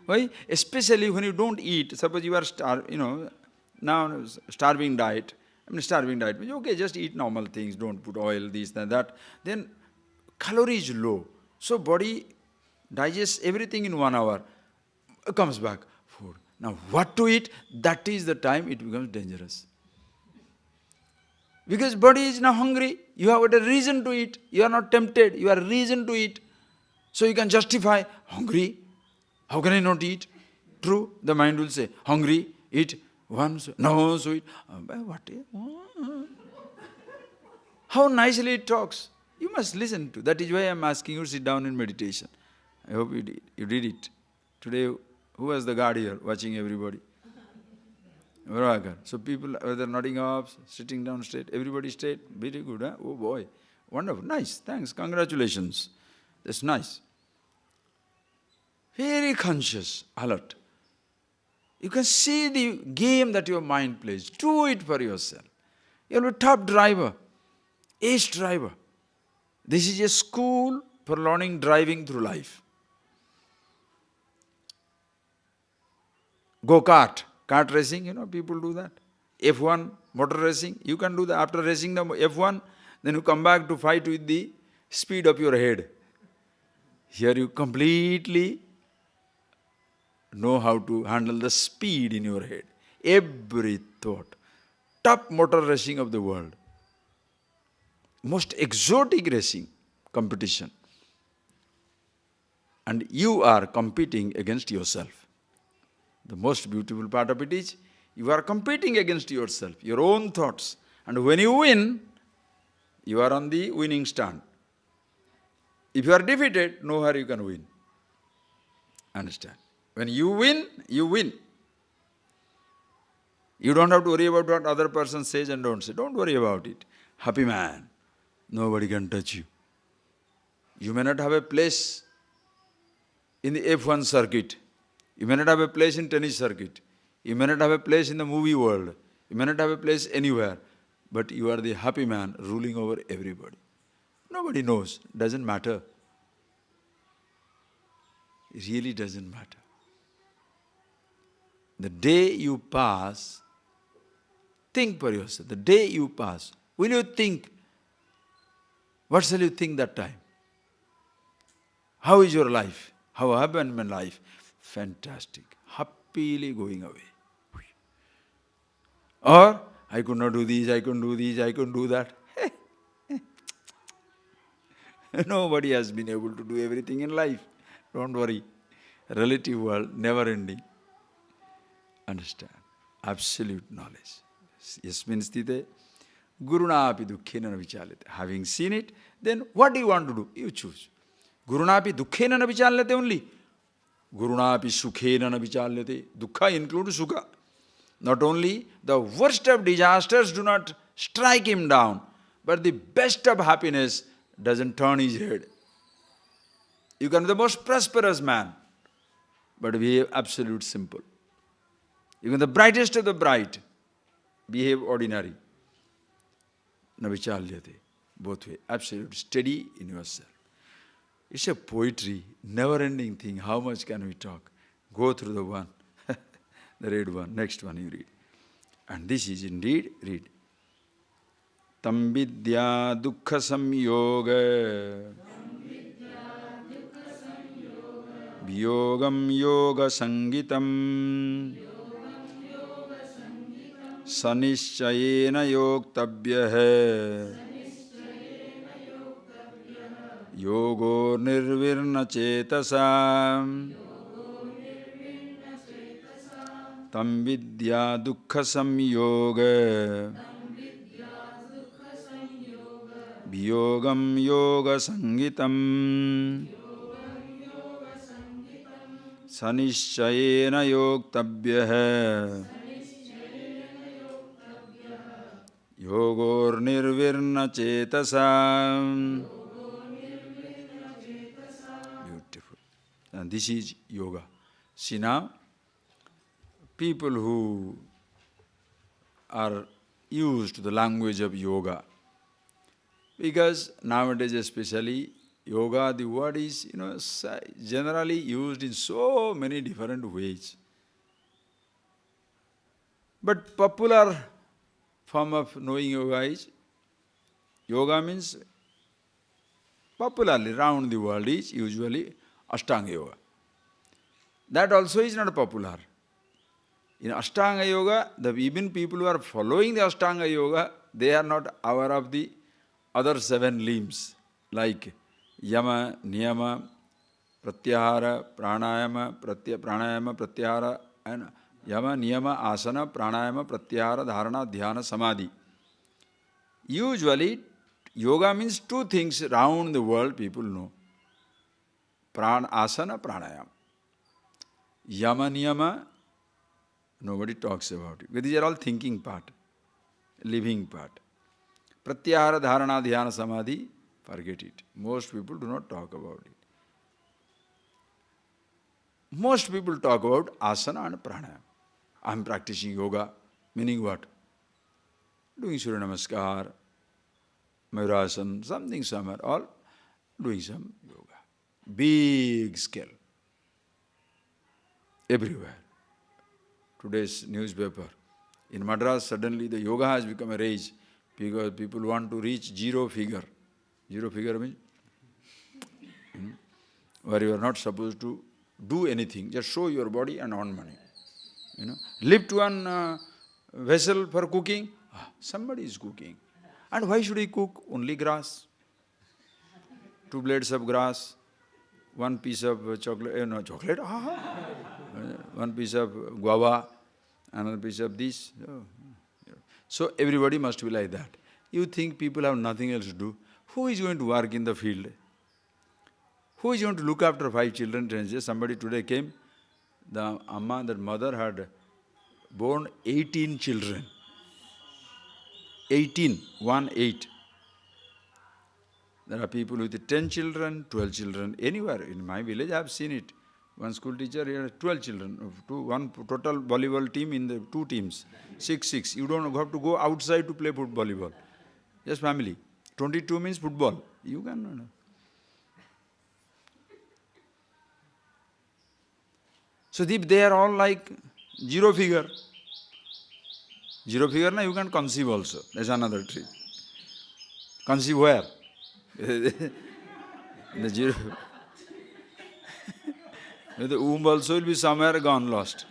why? Especially when you don't eat. Suppose you are now starving diet. Starving diet means, okay, just eat normal things, don't put oil, this and that. Then calorie is low. So body digests everything in 1 hour. Comes back, food. Now what to eat? That is the time it becomes dangerous. Because body is now hungry. You have got a reason to eat. You are not tempted. You have a reason to eat. So you can justify, hungry. How can I not eat? True, the mind will say, hungry, eat. One, no sweet. What? How nicely it talks. You must listen to. That is why I am asking you to sit down in meditation. I hope you did. You did it. Today, who was the guard here watching everybody? Varagar. So people, whether nodding off, sitting down straight, everybody straight. Very good, huh? Oh boy. Wonderful. Nice. Thanks. Congratulations. That's nice. Very conscious, alert. You can see the game that your mind plays. Do it for yourself. You're a top driver, ace driver. This is a school for learning driving through life. Go-kart, kart racing, people do that. F1, motor racing, you can do that. After racing the F1, then you come back to fight with the speed of your head. Here you completely know how to handle the speed in your head. Every thought. Top motor racing of the world. Most exotic racing competition. And you are competing against yourself. The most beautiful part of it is, you are competing against yourself, your own thoughts. And when you win, you are on the winning stand. If you are defeated, nowhere you can win. Understand? When you win, you win. You don't have to worry about what other person says and don't say. Don't worry about it. Happy man. Nobody can touch you. You may not have a place in the F1 circuit. You may not have a place in tennis circuit. You may not have a place in the movie world. You may not have a place anywhere. But you are the happy man ruling over everybody. Nobody knows. Doesn't matter. It really doesn't matter. The day you pass, think for yourself. The day you pass, will you think? What shall you think that time? How is your life? How happened my life? Fantastic. Happily going away. Or, I could not do this, I couldn't do this, I couldn't do that. Nobody has been able to do everything in life. Don't worry. Relative world, never ending. Understand. Absolute knowledge. Yasmin sthite gurunapi dukkhena vichalyate. Having seen it, then what do you want to do? You choose. Gurunapi dukkhena vichalyate only. Gurunapi sukhena vichalyate. Dukkha includes sukha. Not only the worst of disasters do not strike him down, but the best of happiness doesn't turn his head. You can be the most prosperous man, but behave absolute simple. Even the brightest of the bright, behave ordinary. Navichalyate, both way, absolute, steady in yourself. It's a poetry, never-ending thing. How much can we talk? Go through the one, the red one, next one you read. And this is indeed, read. Tam vidya dukkha samyoga Vyogam yoga sangitam Sanishchayena yoktabhyah Yogo nirvirna chetasam Tam vidya dukkha samyoga Vyogam yoga sangitam Sanishchayena yoktabhyah Yogor nirvirna chetasam. Beautiful. And this is yoga. See now, people who are used to the language of yoga, because nowadays especially, yoga, the word is, generally used in so many different ways. But popular form of knowing yoga is, yoga means, popularly around the world is usually Ashtanga yoga. That also is not popular. In Ashtanga yoga, even people who are following the Ashtanga yoga, they are not aware of the other 7 limbs, like Yama, Niyama, Pratyahara, Pranayama, Pratyahara, and Yama, Niyama, Asana, Pranayama, Pratyahara, Dharana, Dhyana, Samadhi. Usually, Yoga means two things around the world people know. Asana, pranayama. Yama, niyama, nobody talks about it. But these are all thinking part, living part. Pratyahara, dharana, dhyana, samadhi, forget it. Most people do not talk about it. Most people talk about asana and pranayama. I am practicing yoga, meaning what? Doing Surya Namaskar, Mayurasana, something somewhere, all doing some yoga. Big scale. Everywhere. Today's newspaper. In Madras, suddenly the yoga has become a rage because people want to reach zero figure. Zero figure means where you are not supposed to do anything, just show your body and earn money. Lift one vessel for cooking, somebody is cooking. And why should he cook? Only grass. 2 blades of grass, 1 piece of chocolate, one piece of guava, another piece of this. So everybody must be like that. You think people have nothing else to do. Who is going to work in the field? Who is going to look after 5 children? Somebody today came, the amma, that mother had born 18 children. 18, 1-8. There are people with 10 children, 12 children, anywhere. In my village I have seen it. One school teacher, he had 12 children. One total volleyball team in the 2 teams. 6. You don't have to go outside to play volleyball. Just family. 22 means football. You can. So they are all like zero figure. Zero figure, you can conceive also. That's another trick. Conceive where? The zero. The womb also will be somewhere gone, lost.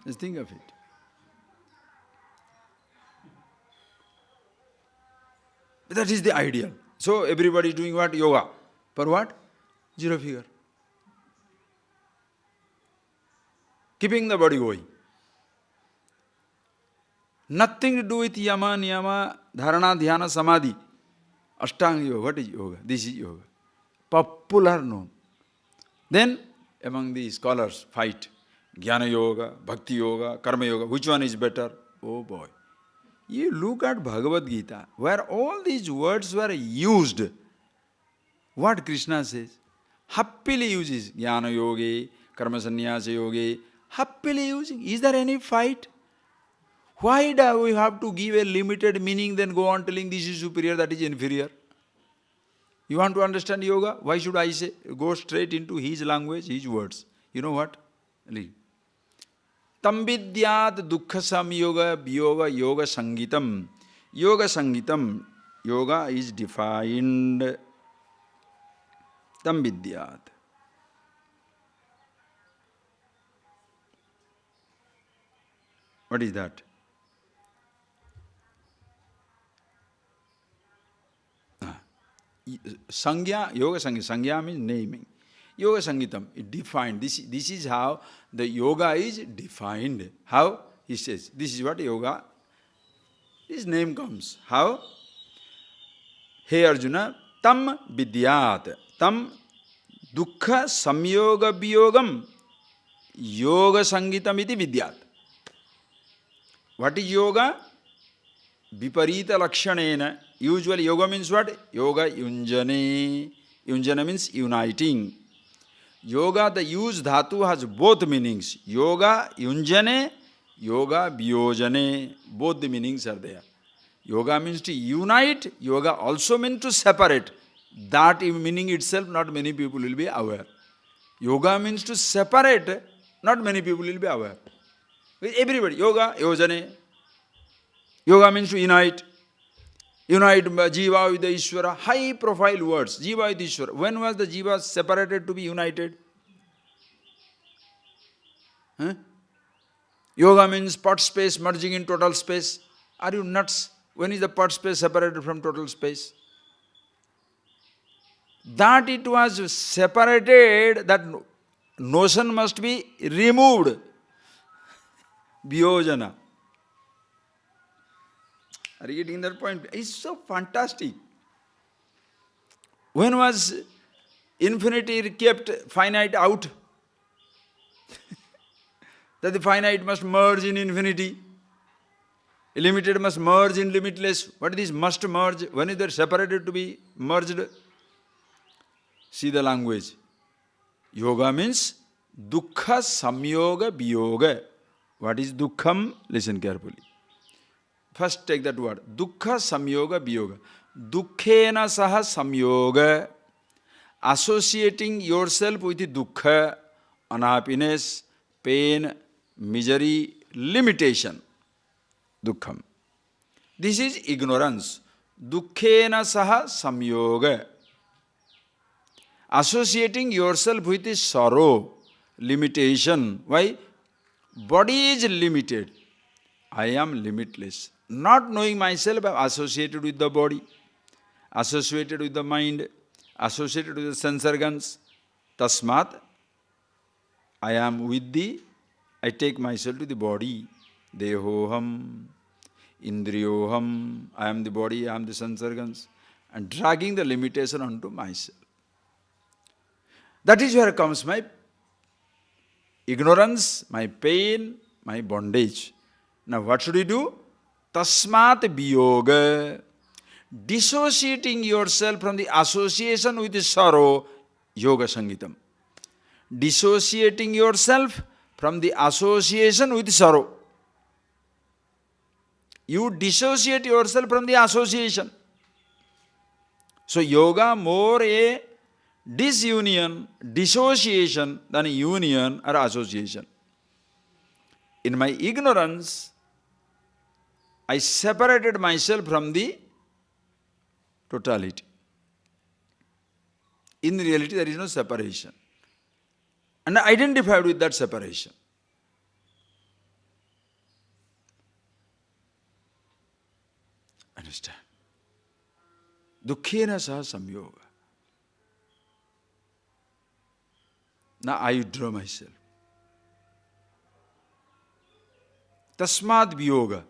Just think of it. That is the ideal. So everybody is doing what? Yoga. For what? Zero figure. Keeping the body going. Nothing to do with yama, niyama, dharana, dhyana, samadhi. Ashtanga yoga. What is yoga? This is yoga. Popular known. Then among the scholars fight. Jnana yoga, bhakti yoga, karma yoga. Which one is better? Oh boy. You look at Bhagavad Gita, where all these words were used. What Krishna says? Happily uses jnana yoga, karma sannyasa yoga. Happily using. Is there any fight? Why do we have to give a limited meaning, then go on telling this is superior, that is inferior? You want to understand yoga? Why should I say? Go straight into his language, his words. You know what? Tam vidyat dukkha samyoga viyoga yoga sangitam. Yoga sangitam. Yoga is defined. Tam vidyat. What is that? Sangya, yoga sangya. Sangya means naming. Yoga sangitam, it defined. This is how the yoga is defined. How? He says, this is what yoga, his name comes. How? Hey Arjuna, tam vidyat. Tam dukkha samyoga viyogam yoga sangitam iti vidyat. What is yoga? Viparita lakshanena. Usually yoga means what? Yoga yunjane. Yunjana means uniting. Yoga, the use dhatu has both meanings. Yoga yunjane, yoga vyojane. Both the meanings are there. Yoga means to unite. Yoga also means to separate. That meaning itself not many people will be aware. Yoga means to separate. Not many people will be aware. With everybody, yoga, yojane. Yoga means to unite. Unite Jiva with the Ishvara. High profile words. Jiva with Ishvara. When was the Jiva separated to be united? Yoga means part space merging in total space. Are you nuts? When is the part space separated from total space? That it was separated, that notion must be removed. Vyojana. Are you getting that point? It's so fantastic. When was infinity kept finite out? That the finite must merge in infinity. Limited must merge in limitless. What is this must merge? When is there separated to be merged? See the language. Yoga means dukkha samyoga biyoga. What is dukkham? Listen carefully. First take that word. Dukkha samyoga biyoga. Dukkhena saha samyoga. Associating yourself with the dukkha, unhappiness, pain, misery, limitation. Dukkham. This is ignorance. Dukkhena saha samyoga. Associating yourself with the sorrow, limitation. Why? Body is limited. I am limitless. Not knowing myself, I am associated with the body, associated with the mind, associated with the sense organs. Tasmat, I take myself to the body. Dehoham, Indriyoham, I am the body, I am the sense organs. And dragging the limitation onto myself. That is where comes my ignorance, my pain, my bondage. Now what should we do? Tasmat biyoga. Dissociating yourself from the association with the sorrow, yoga sangitam. Dissociating yourself from the association with sorrow. You dissociate yourself from the association. So yoga more a disunion, dissociation than a union or association. In my ignorance, I separated myself from the totality. In reality, there is no separation. And I identified with that separation. Understand? Dukkhena saha samyoga. Now I withdraw myself. Tasmat biyoga.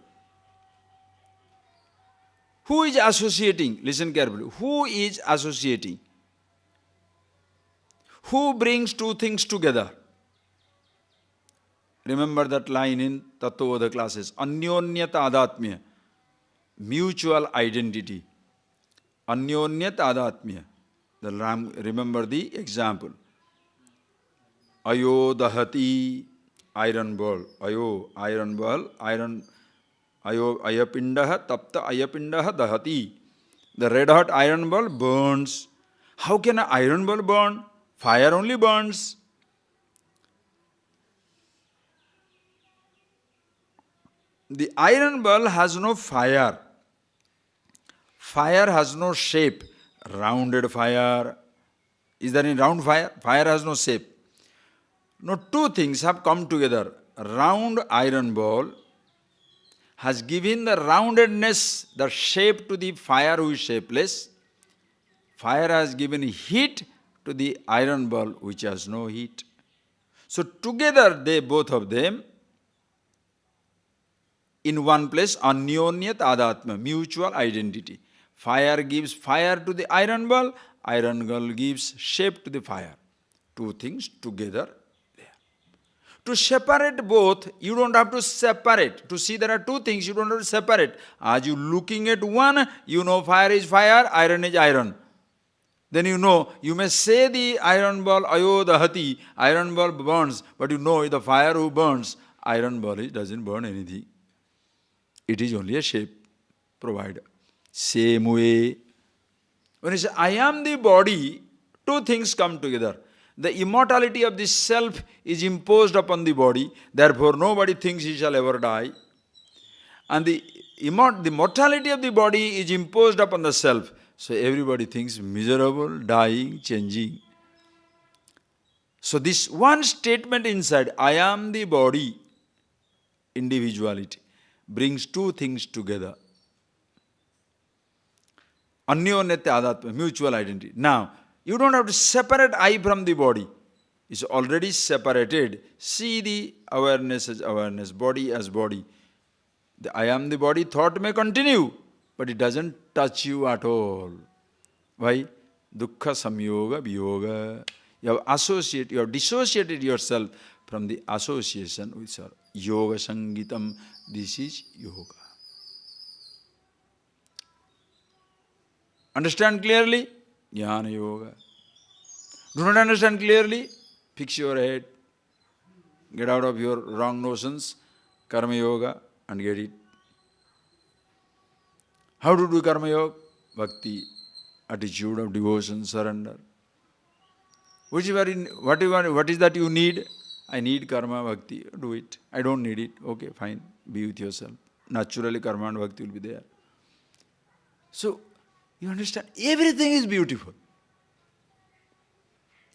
Who is associating? Listen carefully. Who is associating? Who brings two things together? Remember that line in Tattvabodha classes. Anyonyat adatmya. Mutual identity. Anyonyat adatmya. Remember the example. Ayo dahati, iron ball. Ayo, iron ball, iron. Ayo ayapindaha, tapta ayapindaha dahati. The red hot iron ball burns. How can an iron ball burn? Fire only burns. The iron ball has no fire. Fire has no shape. Rounded fire. Is there any round fire? Fire has no shape. No, two things have come together. Round iron ball has given the roundedness, the shape to the fire who is shapeless. Fire has given heat to the iron ball which has no heat. So together they, both of them, in one place, anyonyat adatma, mutual identity. Fire gives fire to the iron ball gives shape to the fire. Two things together. To separate both, you don't have to separate. To see there are two things, you don't have to separate. As you looking at one, you know fire is fire, iron is iron. Then you know, you may say the iron ball, ayo dahati, iron ball burns, but you know the fire who burns, iron ball doesn't burn anything. It is only a shape provider. Same way, when you say, I am the body, two things come together. The immortality of the self is imposed upon the body, therefore nobody thinks he shall ever die. And the mortality of the body is imposed upon the self, so everybody thinks miserable, dying, changing. So this one statement inside, I am the body, individuality, brings two things together. Anyonyatya adatma, mutual identity. Now, you don't have to separate I from the body. It's already separated. See the awareness as awareness, body as body. The I am the body thought may continue, but it doesn't touch you at all. Why? Dukkha samyoga viyoga. You have dissociated yourself from the association with sorrow. Yoga sangitam, this is yoga. Understand clearly? Jnana yoga. Do not understand clearly? Fix your head. Get out of your wrong notions, karma yoga, and get it. How to do karma yoga? Bhakti, attitude of devotion, surrender. What is that you need? I need karma, bhakti, do it. I don't need it. Okay, fine. Be with yourself. Naturally, karma and bhakti will be there. So, you understand? Everything is beautiful.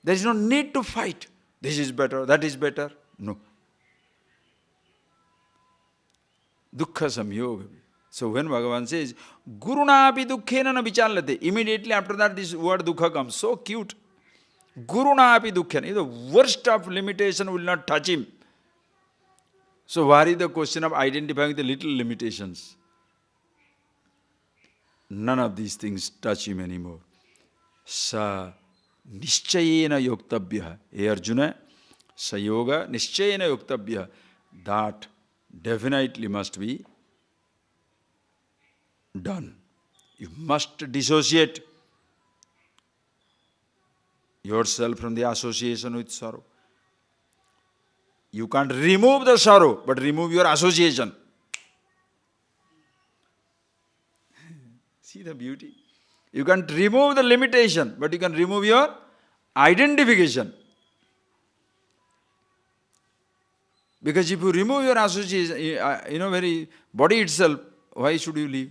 There is no need to fight. This is better, that is better. No. Dukkha samyoga. So when Bhagavan says, Guruna api dukkhena na vichallate, immediately after that this word dukkha comes. So cute. Guruna api dukkhena. The worst of limitation will not touch him. So why is the question of identifying the little limitations? None of these things touch him anymore. Sa nischayena yoktabhya. Hey Arjuna, sa yoga nischayena yoktabhya. That definitely must be done. You must dissociate yourself from the association with sorrow. You can't remove the sorrow, but remove your association. See the beauty? You can't remove the limitation, but you can remove your identification. Because if you remove your association, very body itself, why should you live?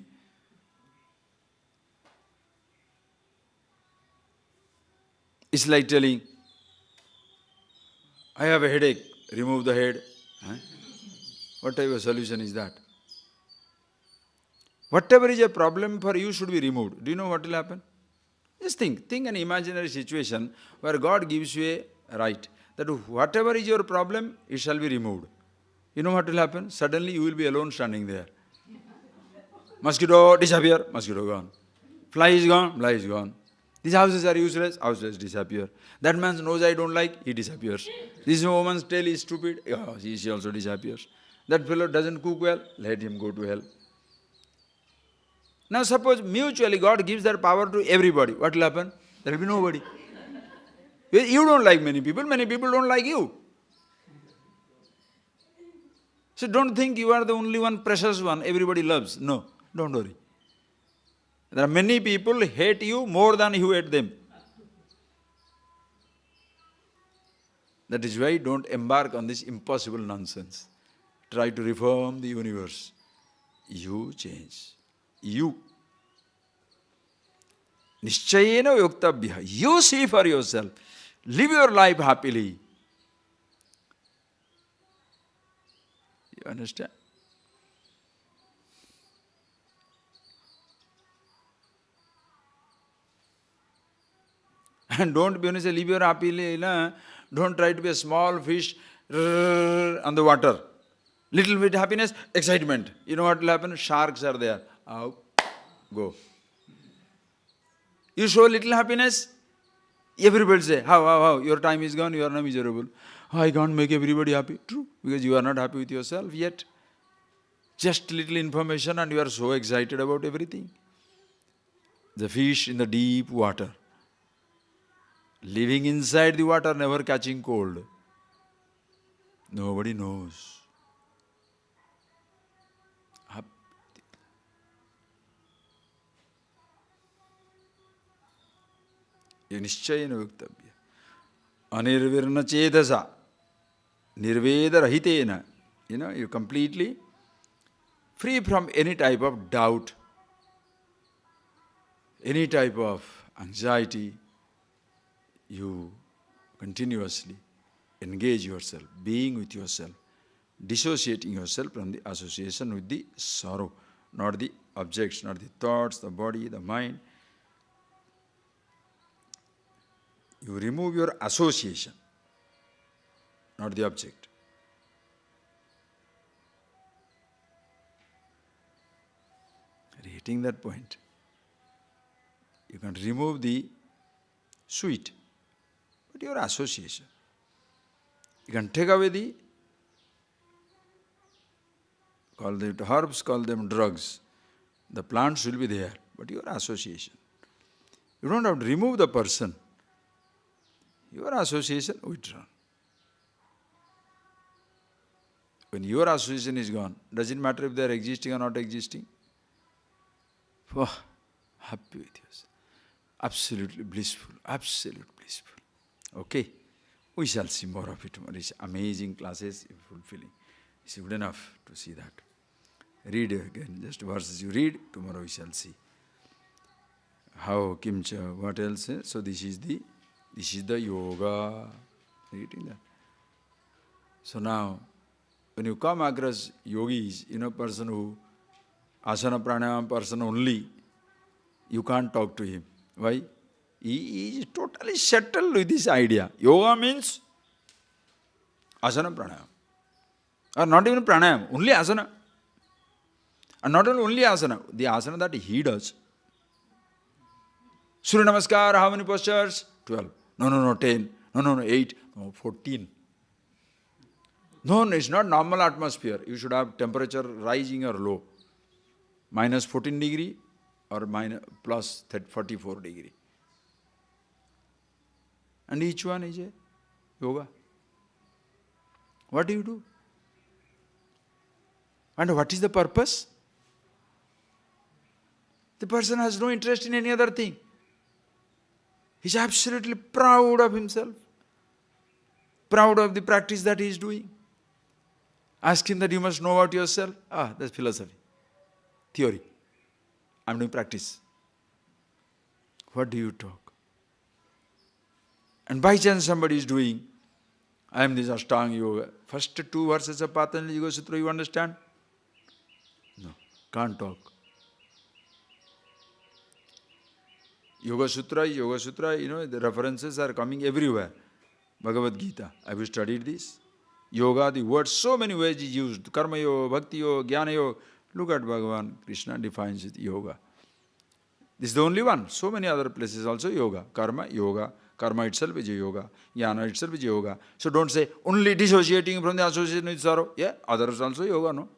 It's like telling, I have a headache, remove the head. Huh? What type of solution is that? Whatever is a problem for you should be removed. Do you know what will happen? Just think an imaginary situation where God gives you a right that whatever is your problem, it shall be removed. You know what will happen? Suddenly you will be alone standing there. Mosquito, disappear, mosquito gone. Fly is gone, fly is gone. These houses are useless, houses disappear. That man's nose I don't like, he disappears. This woman's tail is stupid, she also disappears. That fellow doesn't cook well, let him go to hell. Now suppose mutually God gives that power to everybody. What will happen? There will be nobody. You don't like many people don't like you. So don't think you are the only one precious one everybody loves. No, don't worry. There are many people who hate you more than you hate them. That is why don't embark on this impossible nonsense. Try to reform the universe. You change. You. Nischayena yoktabhya. You see for yourself. Live your life happily. You understand? And don't be, when you say live your happily, don't try to be a small fish on the water. Little bit happiness, excitement. You know what will happen? Sharks are there. Out, go. You show little happiness, everybody say, how, your time is gone, you are now miserable. I can't make everybody happy. True, because you are not happy with yourself yet. Just little information and you are so excited about everything. The fish in the deep water, living inside the water, never catching cold. Nobody knows. Nischayena vaktavya. Anirvirna chedasa. Nirveda rahitena. You're completely free from any type of doubt, any type of anxiety. You continuously engage yourself, being with yourself, dissociating yourself from the association with the sorrow, not the objects, not the thoughts, the body, the mind. You remove your association, not the object. Are you getting that point? You can remove the sweet, but your association. You can take away the, call them herbs, call them drugs. The plants will be there, but your association. You don't have to remove the person. Your association withdrawn. When your association is gone, does it matter if they are existing or not existing? Oh, happy with yourself. Absolutely blissful, absolutely blissful. Okay? We shall see more of it tomorrow. It's amazing classes, fulfilling. It's good enough to see that. Read again, just verses you read, tomorrow we shall see. How, Kimcha, what else? So this is the yoga. Reading that. So now, when you come across yogis, person who, asana pranayama person only, you can't talk to him. Why? He is totally settled with this idea. Yoga means asana pranayama. Or not even pranayama, only asana. And not only asana, the asana that he does. Surya Namaskar, how many postures? 12. No, 10. No, 8. No, 14. No, it's not normal atmosphere. You should have temperature rising or low. Minus 14 degree or plus 44 degree. And each one is a yoga. What do you do? And what is the purpose? The person has no interest in any other thing. He's absolutely proud of himself. Proud of the practice that he is doing. Ask him that you must know about yourself. That's philosophy. Theory. I'm doing practice. What do you talk? And by chance somebody is doing, I am this Ashtanga Yoga. First 2 verses of Patanjali Yoga Sutra, you understand? No, can't talk. Yoga Sutra, the references are coming everywhere. Bhagavad Gita. Have you studied this? Yoga, the word, so many ways is used. Karma Yoga, Bhakti Yoga, Jnana Yoga. Look at Bhagavan, Krishna defines it, yoga. This is the only one. So many other places also yoga. Karma, yoga. Karma itself is a yoga. Jnana itself is a yoga. So don't say, only dissociating from the association with sorrow. Yeah, others also yoga, no?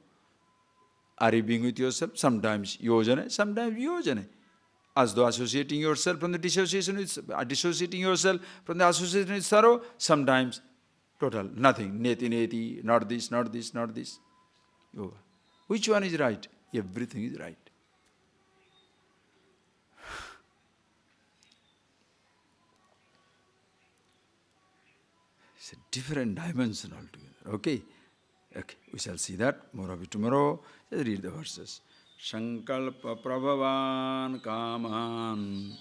Are you being with yourself? Sometimes yojane, sometimes yojane. As though associating yourself from the dissociation with sorrow, sometimes total, nothing. Neti, not this, not this, not this. Yoga. Which one is right? Everything is right. It's a different dimension altogether. Okay? Okay, we shall see that. More of it tomorrow. Just read the verses. Sankalpa prabhavan kaman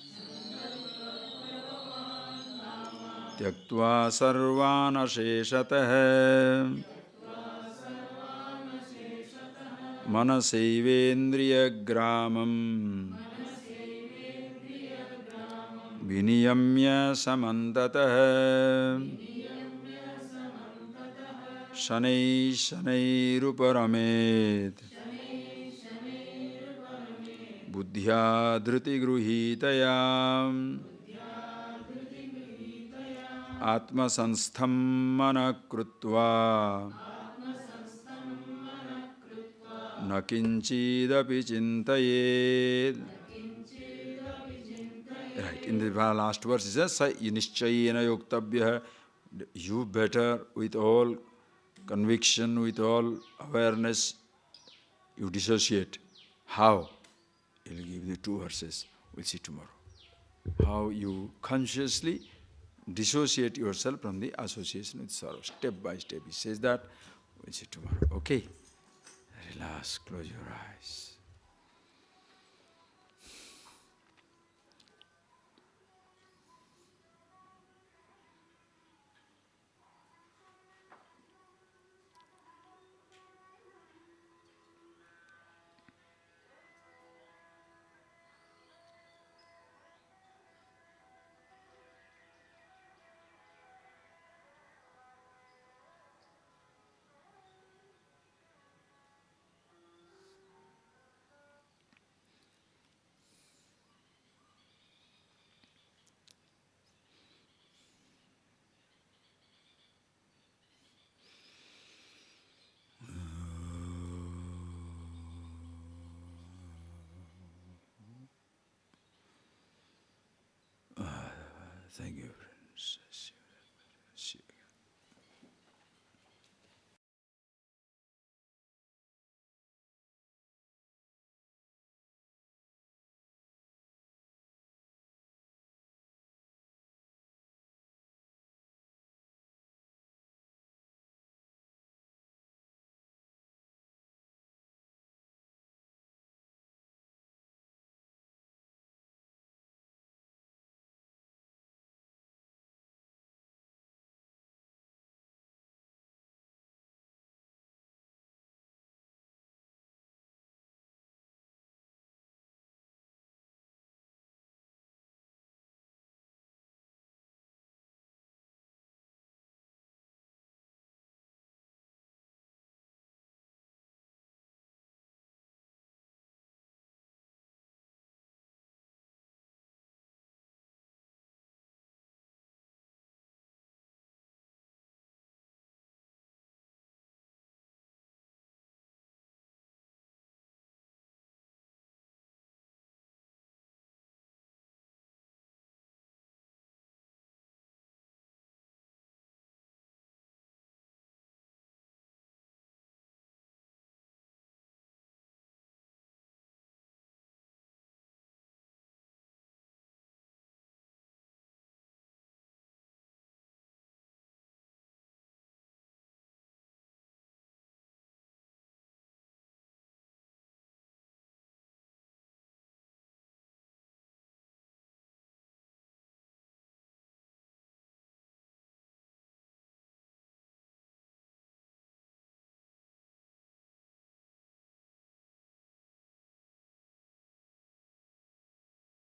tyaktva sarvan asheshatah manasevendriya gramam viniyamya samantatah shanairuparamedh buddhya dhriti gruhitayam atma sanstham manakrutva nakinchidapi chintayed. Right, in the last verse it says, nishchayena yoktabhya, you better with all conviction, with all awareness, you dissociate. How? He'll give the 2 verses. We'll see tomorrow. How you consciously dissociate yourself from the association with sorrow. Step by step. He says that. We'll see tomorrow. Okay? Relax. Close your eyes. Thank you.